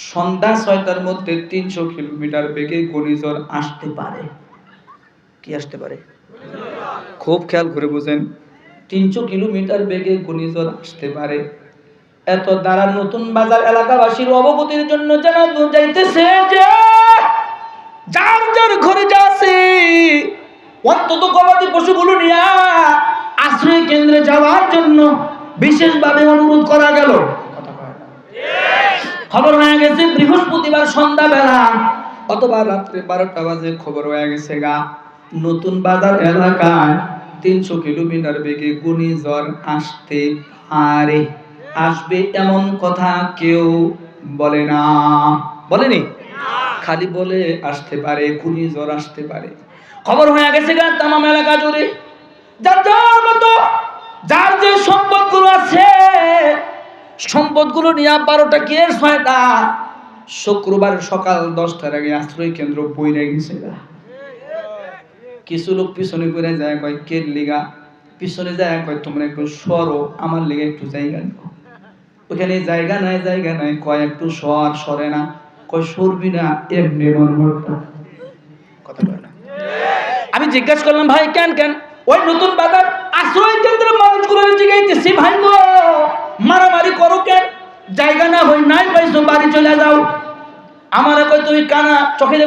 সন্ধ্যা 6টার মধ্যে 300 কিলোমিটার বেগে ঘূর্ণিঝড় আসতে পারে। কি আসতে পারে? খুব খেয়াল করে বুঝেন, 300 কিলোমিটার বেগে ঘূর্ণিঝড় আসতে পারে। এত দ্বারা নতুন বাজার এলাকাবাসীর অবগতির জন্য জানানো যাইতেছে যে যার যার ঘরে যাচ্ছে অন্তত গবাদি পশুগুলো নিয়ে আশ্রয় কেন্দ্রে যাওয়ার জন্য বিশেষভাবে অনুরোধ করা গেল। খবর হয়ে গেছে বৃহস্পতিবার সন্ধ্যাবেলা অথবা রাত্রে 12টা বাজে খবর হয়ে গেছে গা নতুন বাজার এলাকায় 300 কিলোমিটার বেগে ঘূর্ণিঝড় আসতে পারে। আসবে এমন কথা কেউ বলে না, বলেনি, খালি বলে আসতে পারে, ঘূর্ণিঝড় আসতে পারে। খবর হয়ে গেছে গা তামাম এলাকা জুড়ে। যার যার মতো যার যে সম্পদগুলো আছে সম্পদগুলো নিয়ে 12টা কি 6টা শুক্রবার সকাল 10টার আগে আশ্রয় কেন্দ্র বইরে গেছে গা। কিছু লোক পিছনে করে যায়, কয় কে লিগা পিছনে যায়, কয় তোমরা একটু সরো, আমার লিগে একটু জায়গা দাও। ওখানে জায়গা নাই, কয় একটু সরে না, কয় সরবি না, এমনি কথা বলে না। আমি জিজ্ঞাসা করলাম ভাই কেন? ওই নতুন বাজার আশ্রয় কেন্দ্রের মানুষগুলো জিজ্ঞাসা, ভাই গো মারামারি করো কেন? জায়গা না হই নাই পাইছো, বাড়ি চলে যাও। আমার কয় তুমি কানা চোখে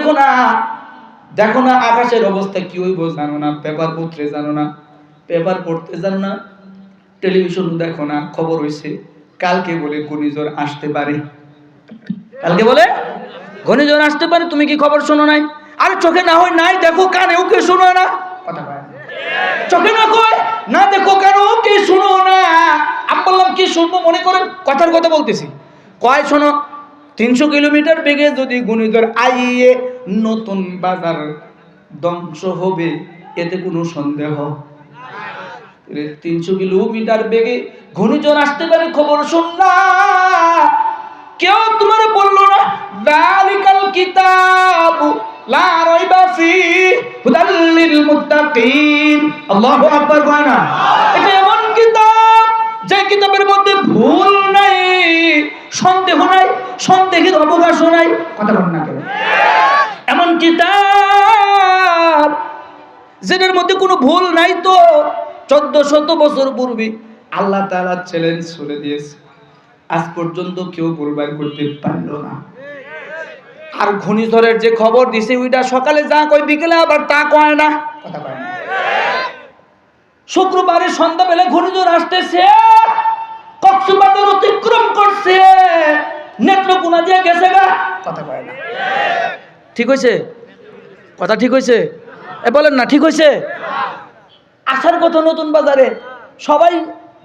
দেখো না আকাশের অবস্থা কি হইব জানো না, পেপার পত্রে জানো না, পেপার পড়তে জানো না, টেলিভিশন দেখো না, খবর হইছে কালকে বলে ঘূর্ণিঝড় আসতে পারে, কালকে বলে ঘূর্ণিঝড় আসতে পারে। তুমি কি খবর শোনো নাই? আরে চোখে না হয় নাই দেখো, কানেও কে শোনো না, কথা বলে চোখে না কয় না দেখো, কানেও কে শোনো না। আমি বললাম কি শুনবো, মনে করেন কথার কথা বলতেছি। কয় শোনো, 300 কিলোমিটার বেগে যদি ঘূর্ণিঝড় আইয়ে নতুন বাজার ধ্বংস হবে, এতে কোনো সন্দেহ? 300 কিলোমিটার বেগে ঘূর্ণিঝড় আসতে পারে, খবর শুনলা, কেউ তোমার বললো না যালিকাল কিতাব লা রাইবা ফিহি হুদাল লিল মুত্তাকিন। আল্লাহু আকবার। এটা এমন কিতাব যে কিতাবের মধ্যে ভুল নাই, সন্দেহ নাই, সন্দেহের অবকাশ নাই। কথা বলেন না কেন? এমন কিতাব যেটার মধ্যে কোনো ভুল নাই, তো 1400 বছর পূর্বে আল্লাহ তাআলা চ্যালেঞ্জ ছুড়ে দিয়েছে, আজ পর্যন্ত কেউ ভুল বের করতে পারলো না। আর ঘূর্ণিঝড়ের যে খবর দিছে, ওইটা সকালে যা কয় বিকেলে আবার তা কয় না। কথা কয় না। শুক্রবারে সন্ধ্যাবেলা ঘূর্ণিঝড় আসতেছে, কক্সবাজার অতিক্রম করছে, নেত্রকোনা দিয়ে গেছে গা। কথা কয় না। ঠিক হয়েছে? কথা ঠিক হয়েছে? বলেন না ঠিক হয়েছে? আসার কথা নতুন বাজারে, সবাই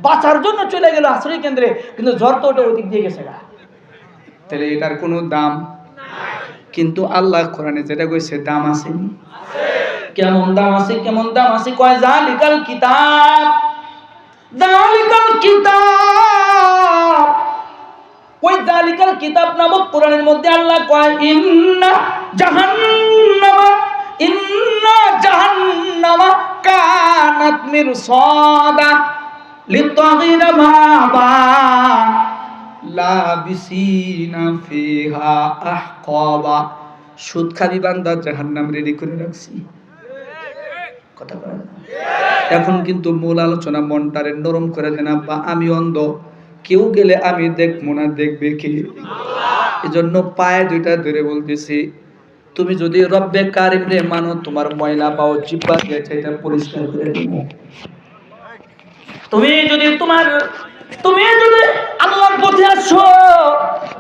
বাঁচার জন্য চলে গেল আশ্রয় কেন্দ্রে, কিন্তু ঝড় তো ওটা ওদিক দিয়ে গেছে গা। তাহলে এটার কোনো দাম? কিন্তু আল্লাহ কোরআনে যেটা কইছে দাম আছে। কেমন দাম আছে? কেমন দাম আছে? কয় জালিকাল কিতাব, জালিকাল কিতাব। ওই জালিকাল কিতাব নামক কোরআনের মধ্যে আল্লাহ কয় ইন্না জাহান্নামা কানাত মিরসাদা লিত্তাগিনা মাবা লাবিসিনা ফিহা আহকাবা। সুদ খাবি বান্দা, জাহান্নাম রেডি করে রাখছি। কথা বলেন। এখন কিন্তু মূল আলোচনা, মনটারে নরম করে দেন আব্বা। আমি অন্ধ, কেউ গেলে আমি দেখবো না, দেখবে কে? এজন্য পায়ে দুইটা ধরে বলতেছি, তুমি যদি রব্বে কারিম রে মানো, তোমার ময়লা পাও জিহ্বা দিয়ে এটা পরিষ্কার করে দিব। তুমি যদি আল্লাহর পথে আসো,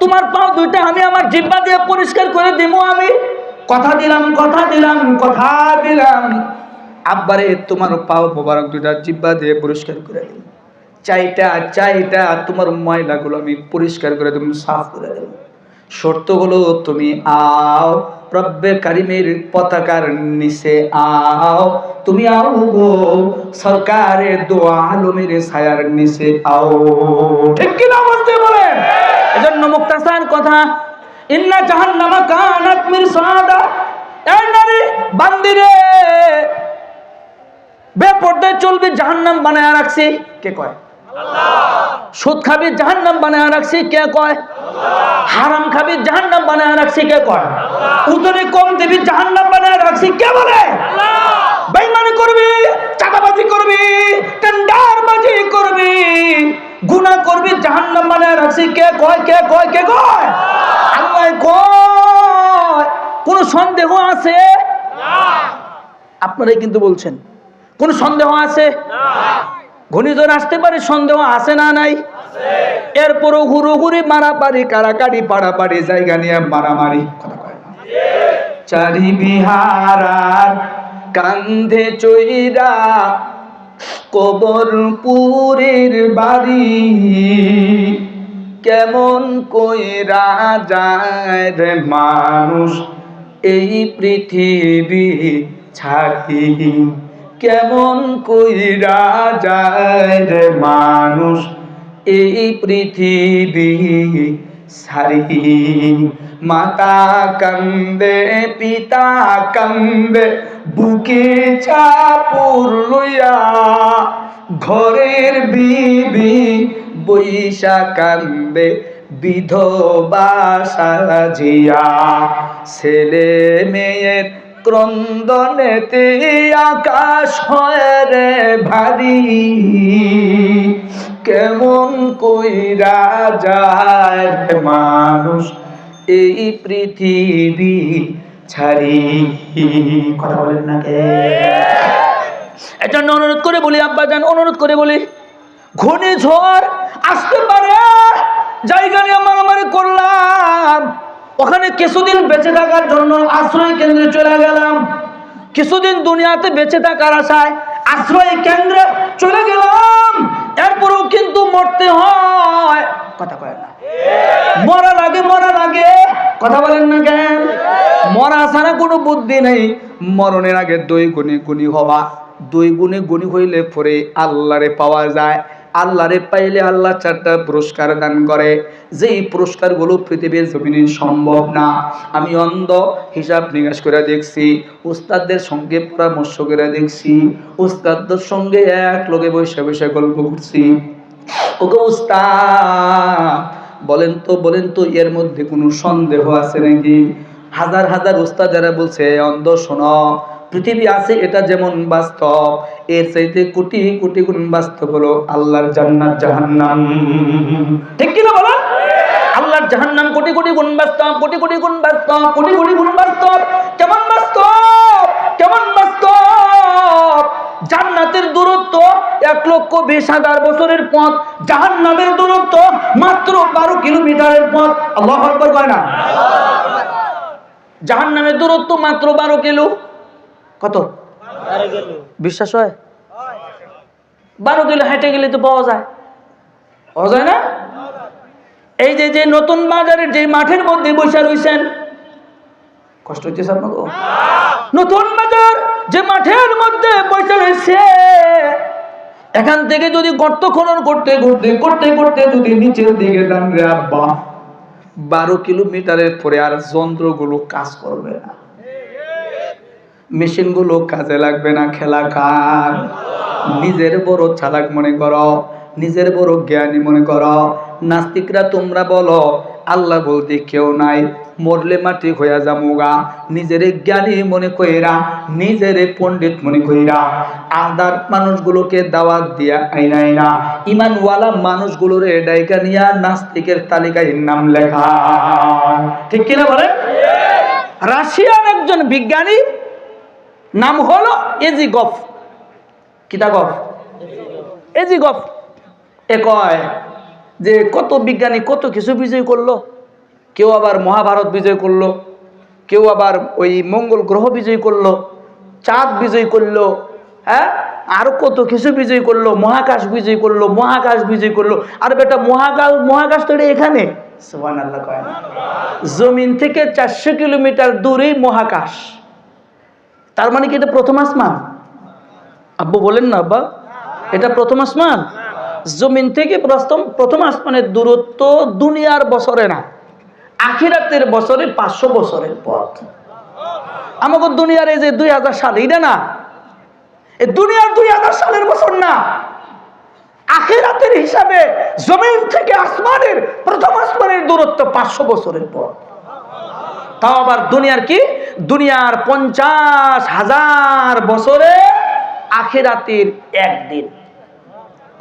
তোমার পাও দুইটা আমি আমার জিহ্বা দিয়ে পরিষ্কার করে দেবো। আমি কথা দিলাম, কথা দিলাম, কথা দিলাম। আব্বারে তোমার পাও মোবারক দুইটা জিহ্বা দিয়ে পরিষ্কার করে দেব। চাইটা তোমার ময়লাগুলো আমি পরিষ্কার করে দেব, সাফ করে দেব। শর্ত হলো তুমি আও রব্বে কারিমের পতাকার নিচে আও, তুমি আও গো সরকারের দোয়া আলমের ছায়ার নিচে আও। ঠিক কি না বলতে বলেন? এজন্য মুক্তাসার কথা, ইন্না জাহান্নামা কানাত মিরসাদা। এই নারী বান্দিরে, বেপরদায় চলবে জাহান্নাম বানায় রাখছি। কে কয়? সুদ খাবি জাহান্নাম বানায় রাখছি। কে কয়? হারাম খাবি জাহান্নাম বানায় রাখছি। কে কয়? উতরে কম দেবি জাহান্নাম বানায় রাখছি। কে বলে? বেঈমানি করবি, চাঁদাবাজি করবি, টেন্ডারবাজি করবি, গুনাহ করবি, জাহান্নাম বানায় রাখছি। কে কয়? কে কয়? কে কয়? আল্লাহ কয়। কোন সন্দেহ আছে? আপনারাই কিন্তু বলছেন। কোন সন্দেহ আছে? ঘূর্ণিঝড় আসতে পারে, সন্দেহ আছে না নাই? এরপরও হুড়োহুড়ি, মারাপারি, কারাকারি, পাড়াপাড়ি, জায়গা নিয়ে মারামারি। চারি বিহারার কান্ধে চইরা কবরপুরের বাড়ি, কেমন কইরা যায় রে মানুষ এই পৃথিবী ছাড়ি, কেমন কইরা যায় রে মানুষ এই পৃথিবী ছাড়ি। মাতা কান্দে, পিতা কান্দে, বুকে চাপুর লইয়া, ঘরের বিবি বৈশা কান্দে বিধবা সাজিয়া, ছেলে মেয়ের ক্রন্দনেতে আকাশ হয় রে ভারী, কেমন কইরা যায় রে মানুষ এই পৃথিবী ছাড়ি। কথা বলেন না কে? এজন্য অনুরোধ করে বলি আব্বা জান, অনুরোধ করে বলি, ঘূর্ণিঝড় আসতে পারে, জায়গা নিয়ে মারামারি করলাম, ওখানে কিছুদিন বেঁচে থাকার জন্য আশ্রয় কেন্দ্রে চলে গেলাম, কিছুদিন দুনিয়াতে বেঁচে থাকার আশায় আশ্রয় কেন্দ্রে চলে গেলাম, এরপরেও কিন্তু মরতে হয়। কথা কয় না? মরা লাগে, মরা লাগে। কথা বলেন না কেন? মরা ছাড়া কোনো বুদ্ধি নেই। মরণের আগে 2 গুণে গুণী হওয়া, 2 গুণে গুণী হইলে পরে আল্লাহরে পাওয়া যায়। আল্লাহরে পাইলে আল্লাহ 4টা পুরস্কার দান করে, যেই পুরস্কারগুলো পৃথিবীর জমিনে সম্ভব না। আমি অন্ধ, হিসাব নিকাশ করে দেখছি, উস্তাদদের সঙ্গে পরামর্শ করে দেখছি, উস্তাদদের সঙ্গে এক লগে বসে বসে গল্প করছি। ওগো উস্তাদ, বলেন তো এর মধ্যে কোনো সন্দেহ আছে নাকি? হাজার হাজার উস্তাদেরা বলছে অন্ধ শোনো, পৃথিবী আছে এটা যেমন বাস্তব, এর চাইতে কোটি কোটি গুণ বাস্তব হলো আল্লাহর জান্নাত জাহান্নাম। ঠিক কি না বলেন? আল্লাহর জাহান্নাম কোটি কোটি গুণ বাস্তব, কোটি কোটি গুণ বাস্তব, কোটি কোটি গুণ বাস্তব। কেমন বাস্তব? কেমন বাস্তব? জান্নাতের দূরত্ব 1,20,000 বছরের পথ, জাহান্নামের দূরত্ব মাত্র 12 কিলোমিটারের পথ। আল্লাহু আকবার কয় না? জাহান্নামের দূরত্ব মাত্র 12 কিলো। কত? 12 কিলো। বিশ্বাস হয়? 12 কিলো হেঁটে গেলে তো পাওয়া যায়, পাওয়া যায় না? এই যে নতুন বাজারের যে মাঠের মধ্যে বসে রয়েছেন, কষ্ট হচ্ছে আপনাকে? নতুন বাজার যে মাঠের মধ্যে বসে রয়েছে, এখান থেকে যদি গর্ত খনন করতে করতে যদি নিচের দিকে যান রে আব্বা, 12 কিলোমিটারের পরে আর যন্ত্রগুলো কাজ করবে না, মেশিনগুলো কাজে লাগবে না। খেলা কার? নিজের বড় চালাক মনে করো, নিজের বড় জ্ঞানী মনে করো। নাস্তিকরা তোমরা বলো আল্লাহ বলতে কেউ নাই, মরলে মাটি হইয়া যামুগা, নিজের জ্ঞানী মনে কইরা, নিজের পণ্ডিত মনে কইরা আদার মানুষগুলোকে দাওয়াত দিয়া আইনা ইমানওয়ালা মানুষগুলোর ডাইকা নিয়া নাস্তিকের তালিকায় নাম লেখা। ঠিক কিনা বলে? রাশিয়ার একজন বিজ্ঞানী নাম হলো এজিগফ। কিতাগফ? এজিগফ। এ কয় যে কত বিজ্ঞানী কত কিছু বিজয় করলো, কেউ আবার মহাভারত বিজয় করলো, কেউ আবার ওই মঙ্গল গ্রহ বিজয় করলো, চাঁদ বিজয় করলো, হ্যাঁ আরো কত কিছু বিজয় করলো, মহাকাশ বিজয় করলো, মহাকাশ বিজয় করলো। আর বেটা মহাকাশ তো এখানে, সুবহানাল্লাহ কয় না? জমিন থেকে 400 কিলোমিটার দূরেই মহাকাশ। তার মানে কি এটা প্রথম আসমান? আব্বু বলেন না আব্বা, এটা প্রথম আসমান? জমিন থেকে প্রথম আসমানের দূরত্ব দুনিয়ার বছরে না, আখিরাতের বছরে 500 বছরের পথ। আমাদের দুনিয়ার এই যে 2000 সাল, এটা না, এই দুনিয়ার 2000 সালের বছর না, আখিরাতের হিসাবে জমিন থেকে আসমানের প্রথম আসমানের দূরত্ব 500 বছরের পথ। তাও আবার দুনিয়ার কি? দুনিয়ার 50,000 বছরে আখিরাতের একদিন।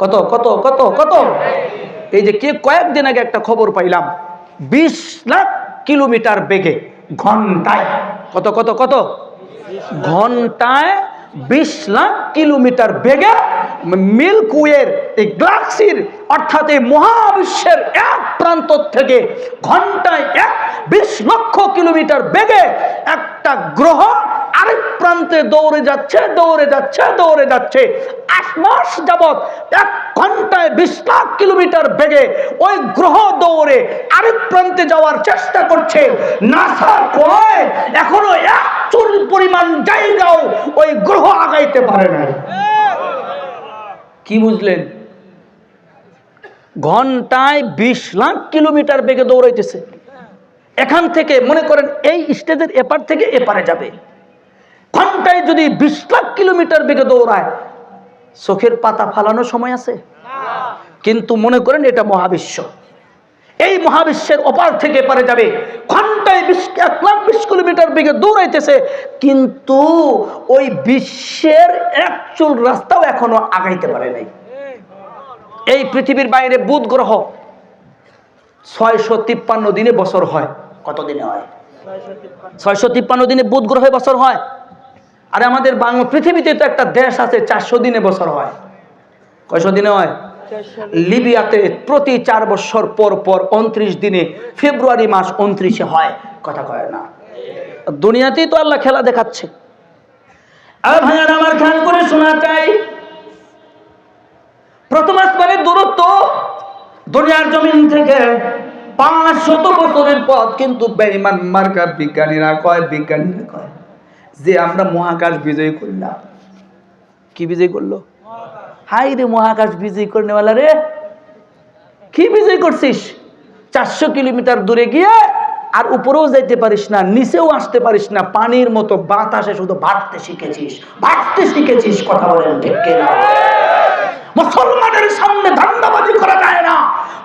কত কত কত কত? এই যে কয়েকদিন আগে একটা খবর পাইলাম, 20 লাখ কিলোমিটার বেগে ঘন্টায়, কত কত কত? ঘন্টায় 20 লাখ কিলোমিটার বেগে মিল্কি ওয়ের এই গ্যালাক্সির অর্থাৎ এই মহাবিশ্বের এক প্রান্ত থেকে ঘন্টায় 20 লক্ষ কিলোমিটার বেগে একটা গ্রহ আরেক প্রান্তে দৌড়ে যাচ্ছে। 8 মাস যাবৎ 1 ঘন্টায় 20 লাখ কিলোমিটার বেগে ওই গ্রহ দৌড়ে আরেক প্রান্তে যাওয়ার চেষ্টা করছে। নাসা কয় এখনো 1 চুল পরিমাণ জায়গাও ওই গ্রহ আগাইতে পারে না। কি বুঝলেন? ঘন্টায় 20 লাখ কিলোমিটার বেগে দৌড়াইতেছে। এখান থেকে মনে করেন এই স্টেজের এপার থেকে এপারে যাবে, ঘন্টায় যদি 20 লাখ কিলোমিটার বেগে দৌড়ায়, চোখের পাতা ফালানোর সময় আছে? কিন্তু মনে করেন এটা মহাবিশ্ব, এই মহাবিশ্বের ওপার থেকে এপারে যাবে, ঘন্টায় 1,20,000 কিলোমিটার বেগে দৌড়াইতেছে, কিন্তু ওই বিশ্বের এক চুল রাস্তাও এখনো আগাইতে পারে নাই। এই পৃথিবীর বাইরে বুধ গ্রহ 653 দিনে বছর হয়। কত দিনে হয়? 653 দিনে বুধ গ্রহে বছর হয়। আর আমাদের বাংলা পৃথিবীতে তো একটা দেশ আছে 400 দিনে বছর হয়। কয়শো দিনে হয়? লিবিয়াতে প্রতি 4 বছর পর পর 29 দিনে ফেব্রুয়ারি মাস 29-এ হয়। কথা কয় না? দুনিয়াতেই তো আল্লাহ খেলা দেখাচ্ছে। আর ভাইয়ারা আমার খেয়াল করে শোনা চাই, প্রথম আসমানের দূরত্ব দুনিয়ার জমিন থেকে 500 বছরের পথ। কিন্তু বেঈমান মার্কা বিজ্ঞানীরা কয় যে আমরা মহাকাশ বিজয় করলাম। কি বিজয় করলো? হাই রে, মহাকাশ বিজয় করনেওয়ালা রে, কি বিজয় করছিস? 400 কিলোমিটার দূরে গিয়ে আর উপরেও যাইতে পারিস না, নিচেও আসতে পারিস না, পানির মতো বাতাসে শুধু ভাসতে শিখেছিস। কথা বলেন ঠিক কিনা? মুসলমানের সামনে ধান্দাবাজি করা যায় না,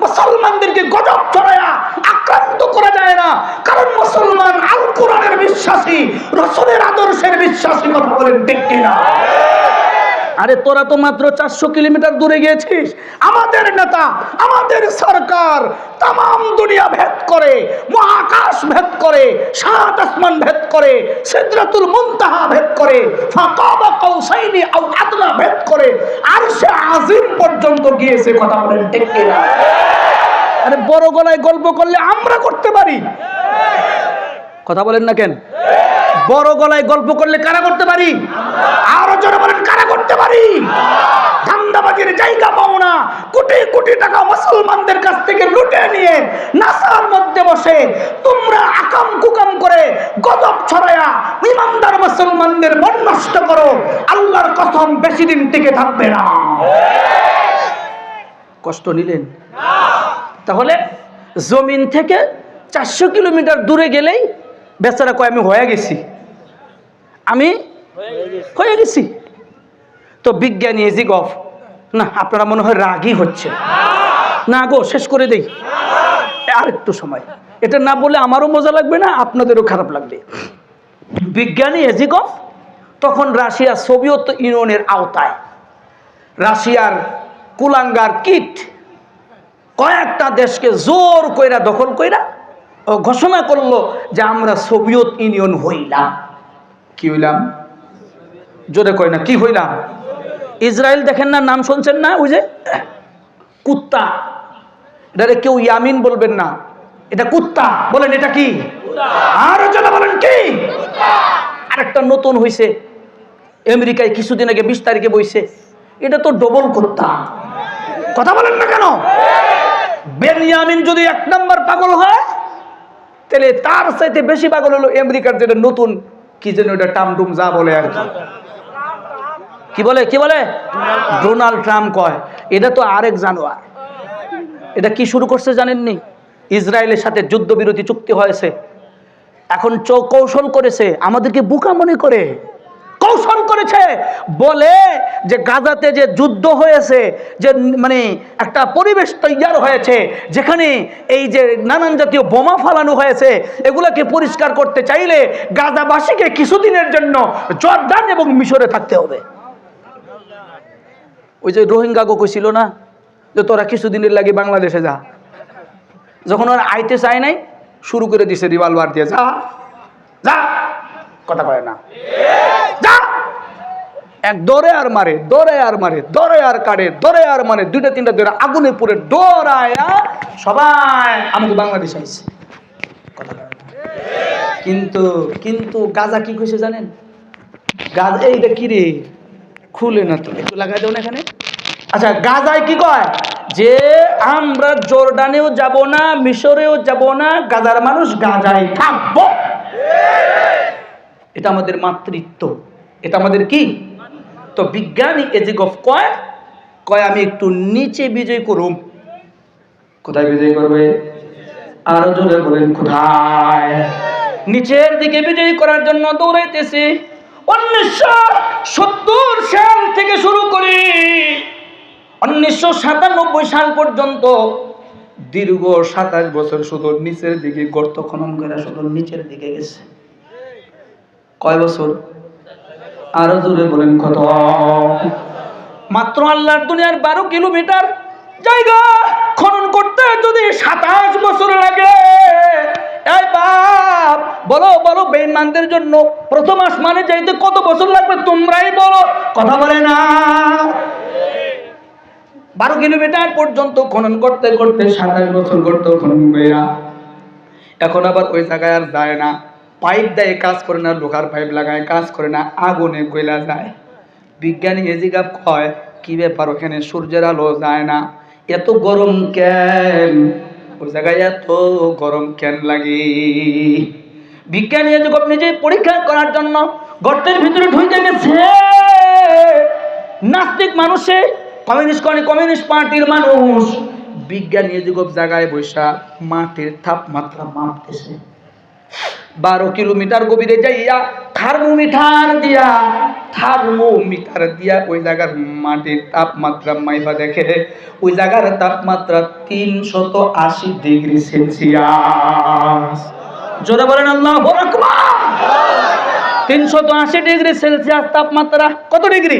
মুসলমানদেরকে গজব ছড়ায়া আক্রান্ত করা যায় না, কারণ মুসলমান আল কোরআনের বিশ্বাসী, রাসূলের আদর্শের বিশ্বাসী। কথা বলেন ঠিক কিনা? আরে তোরা তো মাত্র 400 কিলোমিটার দূরে গিয়েছিস। আমাদের নেতা, আমাদের সরকার তাম দুনিয়া ভেদ করে, মহাকাশ ভেদ করে, সাত আসমান ভেদ করে, সিদরাতুল মুনতাহা ভেদ করে, ফাকাবা কাউসাইনি আও আদনা ভেদ করে আরশে আজিম পর্যন্ত গিয়েছে। কথা বলেন ঠিক কিনা? আরে বড় গলায় গল্প করলে আমরা করতে পারি, কথা বলেন না কেন? বড় গলায় গল্প করলে কারা করতে পারি? আরো জোরে বলেন, কারা করতে পারি? ধান্দাবাজির জায়গা পাও না, কোটি কোটি টাকা মুসলমানদের কাছ থেকে লুটে নিয়ে নাসার মধ্যে বসে তোমরা আকাম কুকাম করে গজব ছড়ায়া ইমানদার মুসলমানদের মন নষ্ট করো। আল্লাহর কসম বেশি দিন টিকে থাকবে না। কষ্ট নিলেন? তাহলে জমিন থেকে 400 কিলোমিটার দূরে গেলেই বেচারা কয় আমি হয়ে গেছি, আমি হয়ে গেছি। তো বিজ্ঞানী এজিগফ না, আপনারা মনে হয় রাগই হচ্ছে না গো, শেষ করে দেই আর একটু সময়। এটা না বলে আমারও মজা লাগবে না, আপনাদেরও খারাপ লাগবে। বিজ্ঞানী এজিগফ তখন রাশিয়া সোভিয়েত ইউনিয়নের আওতায়, রাশিয়ার কুলাঙ্গার কিট কয়েকটা দেশকে জোর কইরা দখল কইরা ও ঘোষণা করলো যে আমরা সোভিয়েত ইউনিয়ন হইলাম। কি হইলাম? জোরে কই না, কি হইলাম? ইসরায়েল দেখেন না, নাম শুনছেন না? ওই যে কুত্তা, এটারে কেউ ইয়ামিন বলবেন না, এটা কুত্তা বলেন। এটা কি? আর জোরে বলেন কি? আরেকটা নতুন হইছে আমেরিকায় কিছুদিন আগে 20 তারিখে বইছে, এটা তো ডবল কুত্তা। কথা বলেন না কেন? বেনিয়ামিন যদি 1 নাম্বার পাগল হয়, তাহলে তার চাইতে বেশি পাগল হলো আমেরিকার যেটা নতুন কি যেন ওটা টামটুম যা বলে আর কি বলে, কি বলে ডোনাল্ড ট্রাম্প কয়, এটা তো আরেক জানোয়ার। এটা কি শুরু করছে জানেননি? ইসরায়েলের সাথে যুদ্ধবিরতি চুক্তি হয়েছে, এখন কৌশল করেছে আমাদেরকে বোকা মনে করে, কৌশল করেছে, বলে যে গাজাতে যে যুদ্ধ হয়েছে, যে মানে একটা পরিবেশ তৈরি হয়েছে যেখানে এই যে নানান জাতীয় বোমা ফালানো হয়েছে, এগুলাকে পরিষ্কার করতে চাইলে গাজাবাসীকে কিছুদিনের জন্য জর্দান এবং মিশরে থাকতে হবে। ওই যে রোহিঙ্গা গো কইছিল না যে তোরা কিছুদিনের লাগে বাংলাদেশে যা, যখন ওরা আইতে চায় নাই শুরু করে দিছে রিভলভার দিয়ে, যা যা, কথা কয় না, যা। এক দৌড়ে আর মারে, দৌড়ে আর মারে, দৌড়ে আর কাটে, দৌড়ে আর মারে, 2-3টা দৌড়ে আগুনে পুরে দৌড়ায়া সবাই আমাকে বাংলাদেশ আইছে। কথা কয় না। কিন্তু কিন্তু গাজা কি কইছে জানেন? গাজা এইটা কি রে, খুলে না তো, একটু লাগাই দাও না এখানে। আচ্ছা, গাজায় কি কয় যে আমরা জর্ডানেও যাব না, মিশরেও যাব না, গাজার মানুষ গাজায় থাকবো। এটা আমাদের মাতৃত্ব, এটা আমাদের কি? তো বিজ্ঞানী এজিগফ কয় কয় আমি একটু নিচে বিজয় করুম। কোথায় বিজয় করবে? আরো জোরে বলেন কোথায়? নিচের দিকে বিজয় করার জন্য দৌড়াইতেছে। 1970 সাল থেকে শুরু করে 1997 সাল পর্যন্ত দীর্ঘ 27 বছর শুধু নিচের দিকে গর্ত খনন করে শুধু নিচের দিকে গেছে। কয় বছর? আরো জোরে বলেন কত? মাত্র আল্লাহর দুনিয়ার 12 কিলোমিটার জায়গা খনন করতে যদি 27 বছর লাগে, এই বাপ বলো বলো বেঈমানদের জন্য প্রথম আসমানে যাইতে কত বছর লাগবে তোমরাই বলো, কথা বলে না। 12 কিলোমিটার পর্যন্ত খনন করতে করতে 27 বছর গর্ত খনন কইরা এখন আবার ওই জায়গায় আর যায় না, পাইপ দেয় কাজ করে না, লোহার পাইপ লাগায় কাজ করে না, আগুনে গইলা যায়। বিজ্ঞানী এজিগাব কয় কি ব্যাপার, ওখানে সূর্যের আলো যায় না, এত গরম কেন? ওই জায়গায় এত গরম কেন লাগে? বিজ্ঞানী এজিগাব নিজে পরীক্ষা করার জন্য গর্তের ভিতরে ঢুকে গেছে। নাস্তিক মানুষে কমিউনিস্ট পার্টির মানুষ, বিজ্ঞানী এজিগাব জায়গায় বৈশা মাটির তাপমাত্রা মাপতেছে। 12 কিলোমিটার গভীরে যাইয়া থার্মোমিটার দিয়া থার্মোমিটার দিয়া ওই জায়গার মাটির তাপমাত্রা মাইপা দেখে ওই জায়গার তাপমাত্রা 380 ডিগ্রি সেলসিয়াস। জোরে বলেন আল্লাহু আকবার। 380 ডিগ্রি সেলসিয়াস তাপমাত্রা। কত ডিগ্রি?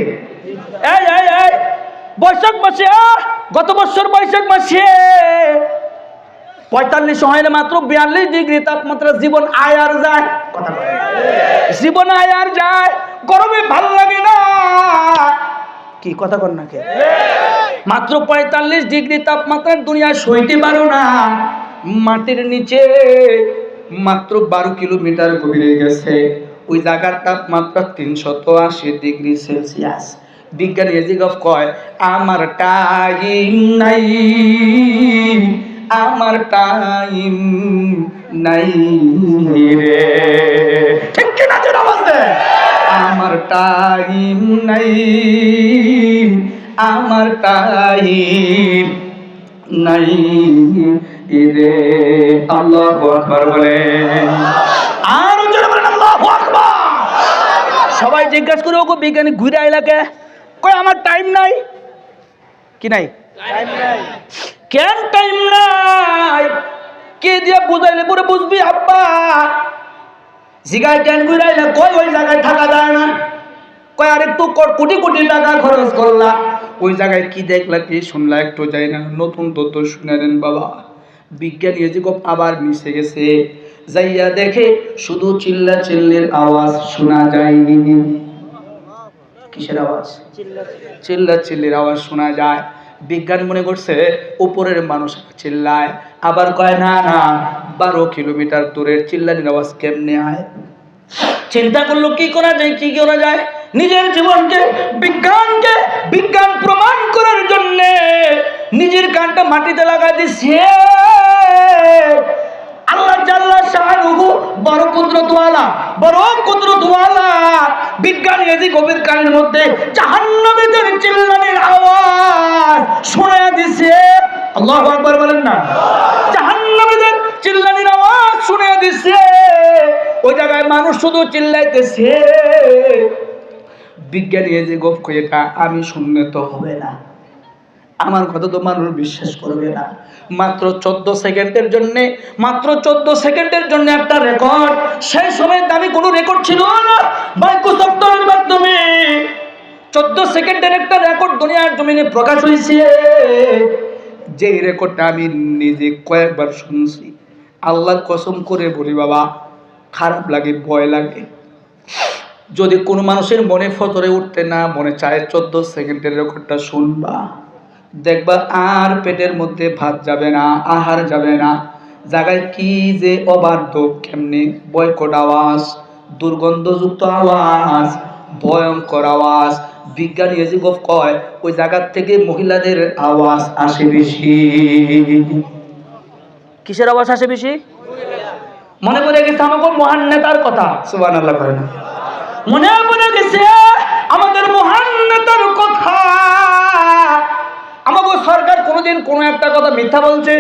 এই এই এই বৈশাখ মাসে, গত বছর বৈশাখ মাসে 45 হয় না, মাত্র 42 ডিগ্রি তাপমাত্রা। জীবন আয় আর যায়, কথা বলে জীবন আয় আর যায়। গরমে ভালো লাগে না, কি কথা কর না কে? মাত্র 45 ডিগ্রি তাপমাত্রার দুনিয়া সইতে পারো না। মাটির নিচে মাত্র 12 কিলোমিটার গভীরে গেছে ওই জায়গার তাপমাত্রা 380 ডিগ্রি সেলসিয়াস। বিজ্ঞানী এজিগফ কয় আমার টাইম নাই, আমার টাইম নাই রে। ঠিক কি না? জোরে আওয়াজ দে। আমার টাইম নাই, আমার টাইম নাই রে। আল্লাহু আকবার বলে। আর জোরে বলেন আল্লাহু আকবার। সবাই জিজ্ঞাসা করে ওগো বিজ্ঞানী ঘুরে আইলাকে, কই আমার টাইম নাই। কি নাই? টাইম নাই। কেন টাইম নাই? কে দিয়ে বুঝাইলে পরে বুঝবি আব্বা। জিগায় কেন ঘুরে আইলা? কই ওই জায়গায় থাকা যায় না। কই আর একটু কোটি কোটি টাকা খরচ করলা, ওই জায়গায় কি দেখলা কি শুনলা একটু যাই না। নতুন তথ্য শুনে নেন বাবা। বিজ্ঞানী এদিকে আবার মিশে গেছে, যাইয়া দেখে শুধু চিল্লা চিল্লির আওয়াজ শোনা যায়। কিসের আওয়াজ? চিল্লা চিল্লির আওয়াজ শোনা যায়। বিজ্ঞান মনে করছে উপরের মানুষ চিল্লায়, আবার কয় না না 12 কিলোমিটার দূরের চিল্লানির আওয়াজ কেমনে আয়। চিন্তা করলো কি করা যায়, কি করা যায়। নিজের জীবনকে বিজ্ঞানকে বিজ্ঞান প্রমাণ করার জন্য নিজের কানটা মাটিতে লাগা দিছে। আল্লাহ জাল্লা শাআনুহু বড় কুদরতওয়ালা, বড় কুদরতওয়ালা। বিজ্ঞানী এই গভীর কানের মধ্যে জাহান্নামীদের চিল্লানির আওয়াজ শোনা দিছে। আল্লাহু আকবার বলেন না। জাহান্নামীদের চিল্লানির আওয়াজ শোনা দিছে। ওই জায়গায় মানুষ শুধু চিল্লাইতেছে। বিজ্ঞানী এই যে গপ কই, এটা আমি শুনলে তো হবে না, আমার কথা তো মানুষ বিশ্বাস করবে না। মাত্র 14 সেকেন্ডের জন্য, মাত্র 14 সেকেন্ডের জন্য একটা রেকর্ড। সেই সময় দামি কোনো রেকর্ড ছিল না। মাইক্রোসফটের মাধ্যমে 14 সেকেন্ডের একটা রেকর্ড দুনিয়ার জমিনে প্রকাশ হয়েছে। যে রেকর্ডটা আমি নিজে কয়েকবার শুনছি। আল্লাহর কসম করে বলি বাবা, খারাপ লাগে, ভয় লাগে। যদি কোনো মানুষের মনে ফতরে উঠতে না মনে চায় 14 সেকেন্ডের রেকর্ডটা শুনবা, দেখবা আর পেটের মধ্যে ভাত যাবে না, আহার যাবে না। জায়গায় কি যে অবাধ্য, কেমনি বয়কট আওয়াজ, দুর্গন্ধযুক্ত আওয়াজ, ভয়ঙ্কর আওয়াজ। বিজ্ঞানী এজিগফ কয় ওই জায়গার থেকে মহিলাদের আওয়াজ আসে বেশি। কিসের আওয়াজ আসে বেশি? মনে পড়ে গেছে আমাকে মহান নেতার কথা। সুবহানাল্লাহ কয় না? মনে পড়ে গেছে আমাদের মহান নেতার কথা। আমাকে সরকার কোনোদিন কোনো একটা কথা মিথ্যা বলছে?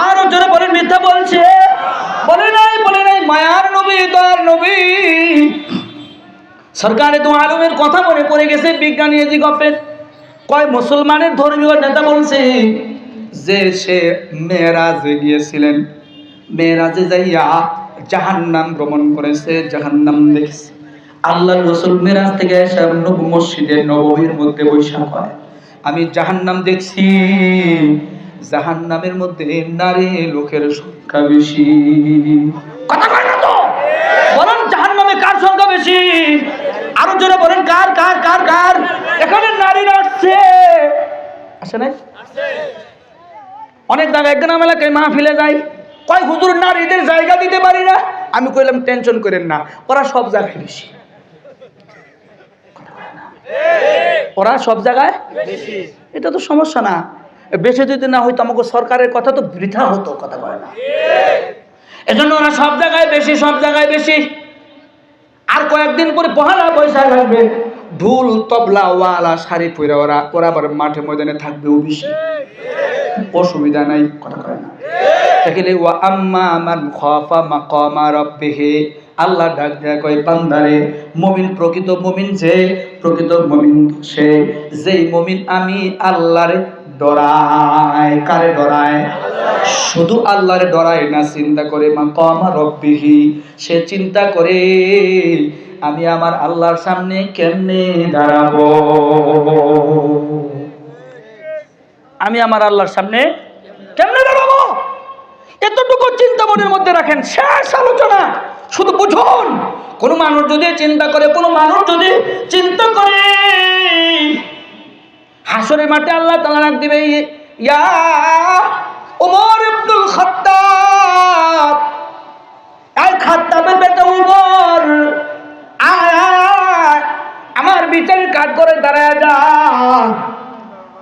আরো জোরে বলেন, মিথ্যা বলছে? বলে নাই, বলে নাই। মায়ার নবী, দয়ার নবী সরকারে দু আলমের কথা মনে পড়ে গেছে। বিজ্ঞানী এজিগফের কয় মুসলমানের ধর্মীয় নেতা বলছে যে সে মেরাজে গিয়েছিলেন, মেরাজে যাইয়া জাহান্নাম ভ্রমণ করেছে, জাহান্নাম দেখেছে। আল্লাহর রাসূল মেরাজ থেকে এসে মসজিদে নববীর মধ্যে বৈশা কয় আমি জাহান্নাম দেখছি, জাহান্নামের মধ্যে নারী লোকের সংখ্যা বেশি। কথা কয় না তো? বলেন জাহান্নামে কার সংখ্যা বেশি? আরো জোরে বলেন, কার কার কার কার? এখানে নারীরা আসছে, আসে নাই? অনেক জায়গায় একদম এলাকায় মাহফিলে যাই, কয় হুজুর নারীদের জায়গা দিতে পারি না। আমি কইলাম টেনশন করেন না, ওরা সব জায়গায় বেশি। ওরা সব জায়গায় বেশি, এটা তো সমস্যা না। বেশি যদি না হইতো আমাকে সরকারের কথা তো বৃথা হতো, কথা বলে না। এজন্য ওরা সব জায়গায় বেশি, সব জায়গায় বেশি। আর কয়েকদিন পরে পহেলা বৈশাখ আসবে, ঢোল তবলা ওয়ালা শাড়ি পরে ওরা আবার মাঠে ময়দানে থাকবেও বেশি। অসুবিধা নাই, কথা কয় না। তাহলে ওয়া আম্মা মান খাফা মাকামা রাব্বিহি, আল্লাহ ডাক দেয়া কয় বান্দারে, মুমিন প্রকৃত মুমিন যে, প্রকৃত মুমিন সে যেই মুমিন আমি আল্লাহরে ডরায়। কারে ডরায়? শুধু আল্লাহরে ডরায় না, চিন্তা করে মাকামা রব্বিহি, সে চিন্তা করে আমি আমার আল্লাহর সামনে কেমনে দাঁড়াবো, আমি আমার আল্লাহর সামনে কেমনে দাঁড়াবো। এতটুকু চিন্তা মনের মধ্যে রাখেন। শেষ আলোচনা। শুধু বুঝুন, কোন মানুষ যদি চিন্তা করে, কোন মানুষ যদি চিন্তা করে হাসরের মাঠে আল্লাহ তাআলা ডাক দিবে, ইয়া ওমর ইবনুল খাত্তাব, এই খাত্তাবের বেটা ওমর, আমার বিচারের কাঠ করে দাঁড়ায় যা।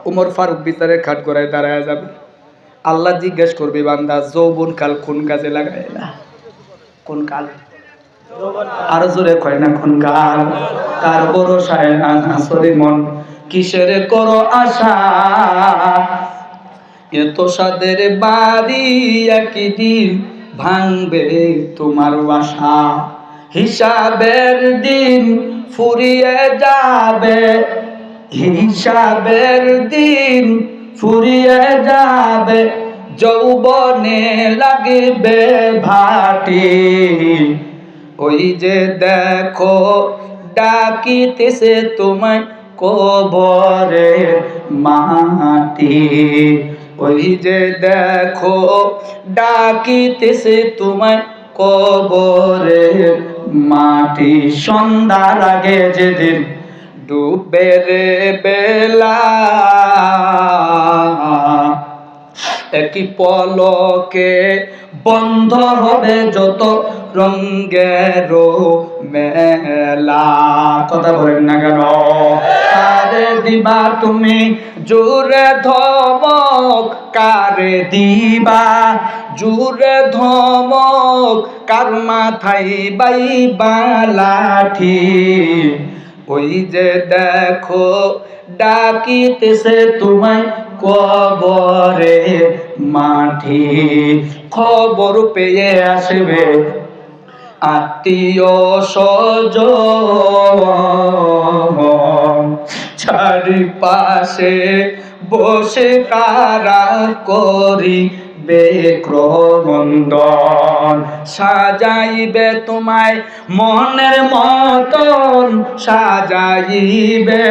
ওমর ফারুক বিচারের কাঠ করে দাঁড়ায় যাবে। আল্লাহ জিজ্ঞেস করবে, বান্দা যৌবন কাল কোন কাজে লাগাইলা? কোন কাল? আর জোরে কয় না কোন কাল? কার ভরসায় আনাসরে মন, কিসের করো আশা? এত সাদের বাড়ি একদিন ভাঙবে তোমার বাসা, হিসাবের দিন ফুরিয়ে যাবে, হিসাবের দিন ফুরিয়ে যাবে, যৌবনে লাগবে ভাটি। ওই যে দেখো ডাকিতেছে তোমায় কবরের মাটি, ওই যে দেখো ডাকিতেছে তোমায় কবরের মাটি। সন্ধ্যার আগে যেদিন ডুবে রে বেলা, একই পলকে বন্ধ হবে যত রঙ্গের মেলা। কথা বলেন না কেন? কারে দিবা তুমি জোরে ধমক, কারে দিবা জোরে ধমক, কার মাথায় বাইবা লাঠি। ওই যে দেখো ডাকিতেছে তোমায় কবরে মাটি। খবর পেয়ে আসবে আত্মীয় স্বজন, চারিপাশে বসে কারা করিবে ক্রন্দন, সাজাইবে তোমায় মনের মতন, সাজাইবে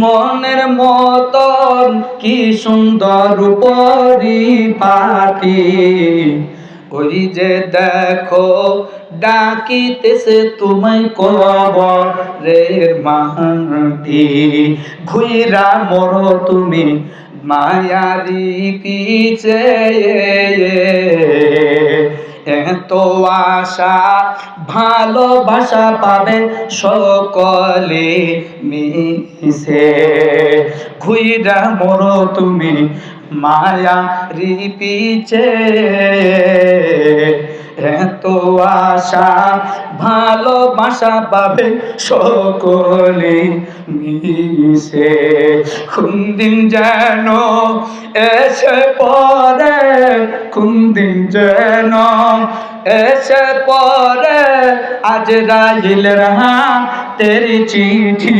মনের মতন, কি সুন্দর পরিপাটি। ওই যে দেখো ডাকিতেছে তোমায় কবরের মাটি। ঘুইরা মরো তুমি মায়ারি পিছে, এত আশা ভালোবাসা পাবে সকলে মিশে। ঘুইরা মরো তুমি মায়ারি পিছে, এত আশা ভালোবাসা পাবে সকলে মিশে। কোন দিন যেন এসে পড়ে, কোন দিন যেন এসে পড়ে আজরাইলের হাতের চিঠি।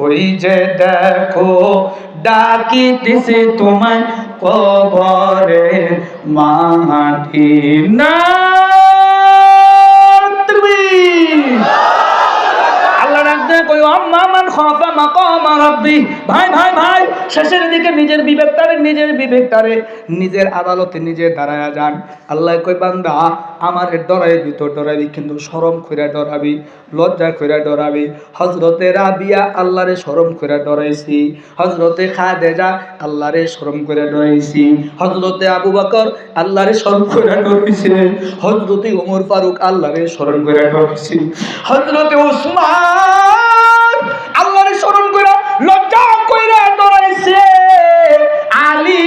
ওই যে দেখো ডাকিতেছে তোমায় কবরে মাটি। না আল্লাহ রাখতে কই আম্মা মান খাফা মাকাম রাব্বি। ভাই ভাই ভাই, শেষের দিকে নিজের বিবেকটারে নিজের আদালতে নিজে দাঁড়ায়া যান। আল্লাহ কই বান্দা আমার ডরাইবি তো ডরাবি, কিন্তু শরম কইরা ডরাবি, লজ্জা কইরা ডরাবি। হযরতে রাবিয়া আল্লাহরে শরম কইরা ডরাইছি, হযরতে খাদিজা আল্লাহরে শরম কইরা ডরাইছি, হযরতে আবু বকর আল্লাহরে শরম কইরা ডরাইছে, হযরতে ওমর ফারুক আল্লাহরে শরম কইরা ডরাইছি, হযরতে ওসমান আল্লাহরে শরম কইরা লজ্জা কইরা ডরাইছে, আলী,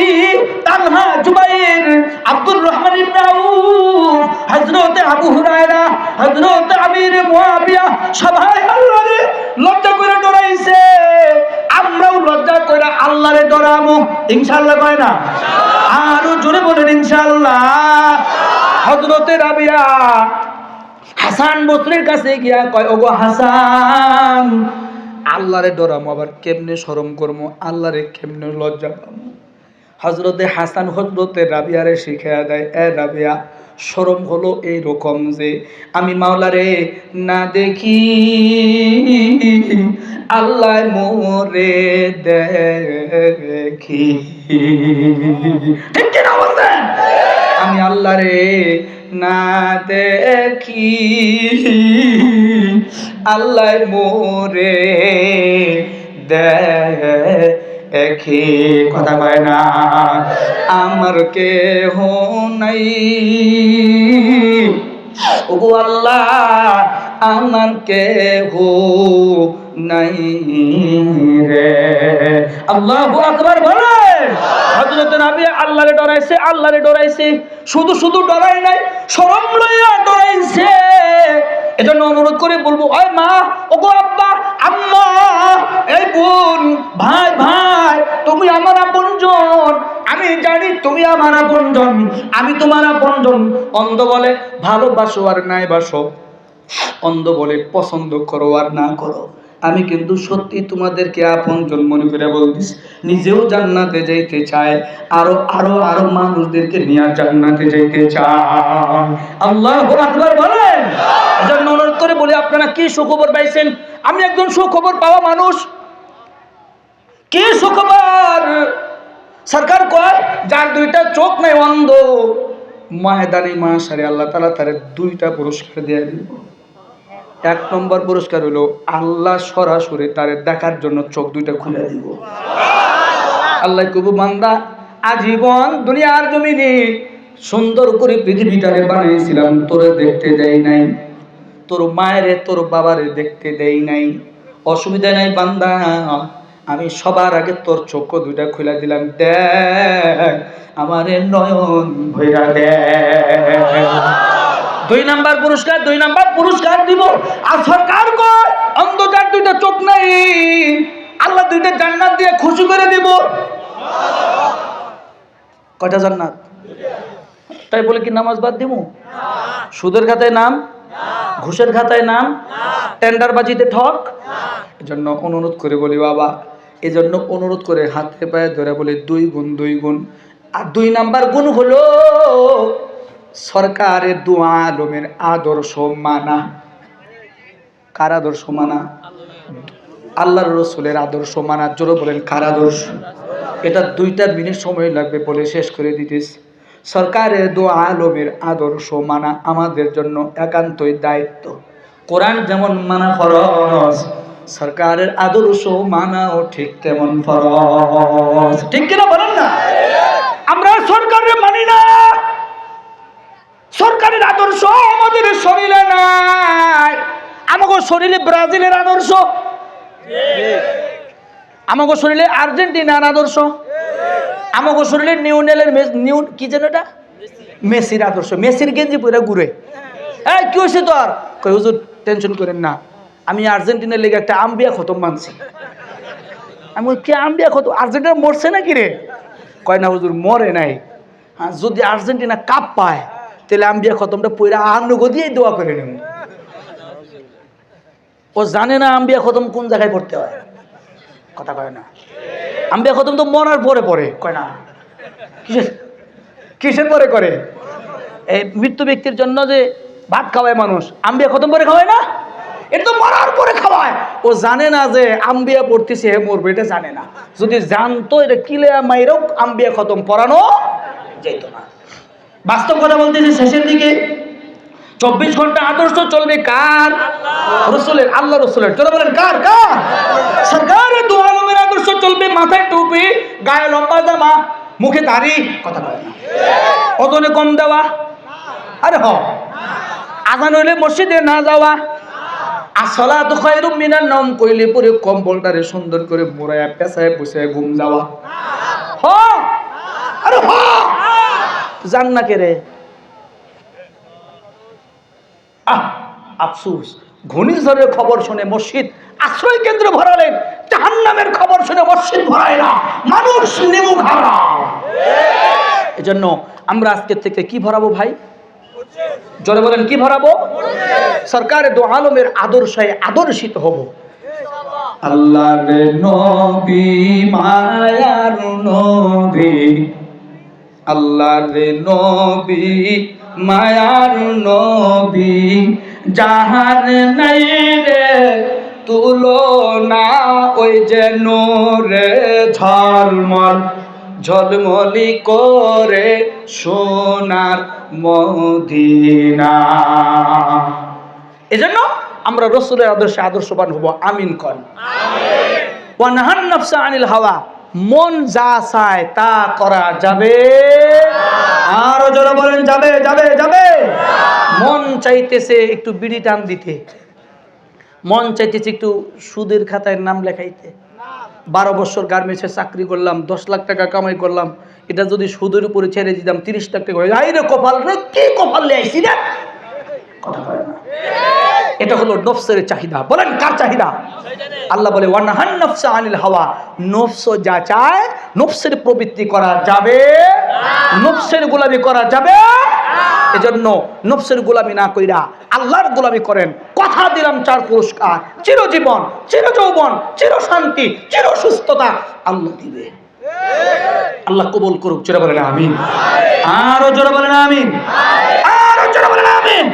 তালহা, জুবাইর, আব্দুর রহমান ইবনে আউফ, হযরতে আবু হুরায়রা, হযরতে আমির মুয়াবিয়া সবাই আল্লাহরে লজ্জা করে ডরাইছে। আমরাও লজ্জা করে আল্লাহরে ডরাবো ইনশাআল্লাহ, কয় না? আরো জোরে বলেন ইনশাআল্লাহ। হযরতে রাবিয়া হাসান বসরির কাছে গিয়া কয়, ওগো হাসান, আল্লাহরে ডরামো আবার কেমনে শরম করবো, আল্লাহরে কেমনে লজ্জা পাবো। হযরতে হাসান হযরতে রাবিয়ারে শিখাইয়া দেয়, এ রাবিয়া, শরম হলো এই রকম যে আমি মাওলারে না দেখি আল্লাহ মোরে দেখি। ঠিক কিনা বলছেন? আমি আল্লাহরে না দেখি আল্লাহ মোরে দেখি। কথা কয় না, আমার কেহ নাই ওগো আল্লাহ, আমার কেহ নাই রে। আল্লাহু আকবার বলেন। হযরত নবী আল্লাহরে ডরাইছে, আল্লাহরে ডরাইছে, শুধু শুধু ডরাই নাই, শরম লইয়া ডরাইছে। এজন্য অনুরোধ করে বলবো, ওই মা, ওগো আব্বা, আম্মা, এই বোন, ভাই ভাই, তুমি আমার আপনজন, আমি জানি তুমি আমার আপনজন, আমি তোমার আপনজন। অন্ধ বলে ভালোবাসো আর নাই বাসো, অন্ধ বলে পছন্দ করো আর না করো, আমি কিন্তু সত্যি তোমাদেরকে আপনজন মনে করে বলতেছি। নিজেও জান্নাতে যাইতে চায়, আরো আরো আরো মানুষদেরকে নিয়ে জান্নাতে যাইতে চায়। আল্লাহু আকবার বলেন। এজন্য অনুরোধ করে বলি, আপনারা কি সুখবর পাইছেন? আমি একজন সুখবর পাওয়া মানুষ। কি সুখবর? সরকার কয় যার দুইটা চোখ নাই, অন্ধ, ময়দানে মাশারে আল্লাহ তাআলা তারে দুইটা পুরস্কার দিয়ে দিব। এক নম্বর পুরস্কার হলো আল্লাহ সরাসরি তারে দেখার জন্য চোখ দুইটা খুলে দিব। আল্লাহ কবু, বান্দা, আজীবন দুনিয়ার জমিনে সুন্দর করে পৃথিবীটারে বানিয়েছিলাম, তোরে দেখতে দেই নাই, তোর মায়েরে তোর বাবারে দেখতে দেই নাই, অসুবিধা নাই বান্দা, আমি সবার আগে তোর চোখ দুইটা খুলে দিলাম, দেখ আমারে নয়ন ভইরা দেখ। দুই নাম্বার পুরস্কার, দুই নাম্বার পুরস্কার দিব। আর সরকার কয় অন্ধকার দুইটা চোখ নাই, আল্লাহ দুইটা জান্নাত দিয়ে খুশি করে দিব। কয়টা জান্নাত? তাই বলে কি নামাজ বাদ দিব? সুদের খাতায় নাম, ঘুষের খাতায় নাম, টেন্ডারবাজিতে ঠক। এজন্য অনুরোধ করে বলি বাবা, এজন্য অনুরোধ করে হাতে পায়ে ধরে বলি, দুই গুণ, দুই গুণ। আর দুই নাম্বার গুণ হলো সরকারের দু আলমের আদর্শ মানা। কার আদর্শ মানা? আল্লাহর রসুলের আদর্শ মানা। জোরে বলেন, কার আদর্শ? এটা 2 মিনিট সময় লাগবে বলে শেষ করে দিতেছি। সরকারের দু আলমের আদর্শ মানা আমাদের জন্য একান্তই দায়িত্ব। কোরআন যেমন মানা ফরজ, সরকারের আদর্শ মানাও ঠিক তেমন ফরজ। ঠিক কিনা বলেন না? আমরা সরকারের মানি না, সরকারের আদর্শ আমাদের শরীরে নাই। আমাদের শরীরে ব্রাজিলের আদর্শ, আমাদের শরীরে আর্জেন্টিনার আদর্শ, আমাদের শরীরে নিউনেলের কি যেন এটা মেসির আদর্শ। মেসির গেঞ্জি পরে ঘুরে, এই কি হয়েছে তোর? কই হুজুর টেনশন করেন না, আমি আর্জেন্টিনার লেগে একটা আম্বিয়া খতম মানছি। আমি কি আম্বিয়া খতম? আর্জেন্টিনা মরছে নাকি রে? কয় না হুজুর, মরে নাই। যদি আর্জেন্টিনা কাপ পায় তাহলে আম্বিয়া খতমটা পইরা আনুগো দিয়ে দোয়া করে নেব। ও জানে না আম্বিয়া খতম কোন জায়গায় পড়তে হয়। কথা কয় না, আম্বিয়া খতম তো মরার পরে পড়ে। কয় না, কিসের পরে করে? এই মৃত্যু ব্যক্তির জন্য যে ভাত খাওয়ায় মানুষ, আম্বিয়া খতম করে খাওয়ায় না? এটা তো মরার পরে খাওয়ায়। ও জানে না যে আম্বিয়া পড়তেছে, হে মরবে, এটা জানে না। যদি জানতো এটা কিলে মাইরও আম্বিয়া খতম পড়ানো যেত না। বাস্তব কথা বলতেছি, শেষের দিকে 24 ঘন্টা আদর্শ চলবে কার? রসুলের, আল্লাহ রসুলের। চলে বলেন কার? কার? সরকারের দু আলমের আদর্শ চলবে। মাথায় টুপি, গায়ে লম্বা জামা, মুখে দাড়ি। কথা বলে না, ওজনে কম দেওয়া, আরে হ, আজান হইলে মসজিদে না যাওয়া, আসসালাতু খায়রুম মিনান নাওম কইলে পরে কম্বলটারে সুন্দর করে মোড়ায়া পেছায় বসে ঘুম যাওয়া। হ, আরে হ, জান না কে রে? আফসোস, ঘূর্ণিঝড়ের খবর শুনে মসজিদ আশ্রয় কেন্দ্র ভরালেন, জাহান্নামের খবর শুনে মসজিদ ভরায় না, মানুষ নিমুখ হারাম। এজন্য আমরা আজকের থেকে কি ভরাবো ভাই? জোরে বলেন কি ভরাবো? সরকারে দো আলমের আদর্শে আদর্শিত হব। আল্লাহর নবী মায়ার নবী, আল্লাহর নবী মায়ার নবী, যাহার নাই রে তুলনা, ওই যে নূরে ঝলমল ঝলমলি করে সোনার মদিনা। এজন্য আমরা রাসূলের আদর্শে আদর্শবান হব। আমিন কোন। ওয়া নাহান নাফসা আনিল হাওয়া, মন যা চায় তা করা যাবে। আরো জোরে বলেন যাবে যাবে যাবে। মন চাইতেছে একটু বিড়ি টান দিতে, মন চাইতেছে একটু সুদের খাতায় নাম লেখাইতে। 12 বছর গার্মেন্টসে চাকরি করলাম, 10 লাখ টাকা কামাই করলাম, এটা যদি সুদের উপরে ছেড়ে দিতাম 30 লাখ টাকা, আই রে কপাল রে, কি কপাল লে আইছি রে, কথা কয় না। এটা হলো নফসের চাহিদা। বলেন কার চাহিদা? আল্লাহ বলে ওয়ানাহান নাফসা আনিল হাওয়া, নফস যা চায়, নফসের প্রবৃত্তি করা যাবে, নফসের গোলামি করা যাবে। এজন্য নফসের গোলামি না কইরা আল্লাহর গোলামি করেন। কথা দিলাম 4 পুরস্কার, চিরজীবন, চিরযৌবন, চিরশান্তি, চিরসুস্থতা আল্লাহ দিবে। আল্লাহ কবুল করুক। জোরে বলেন আমিন। আরো জোরে বলেন আমিন। আরো জোরে বলেন আমিন।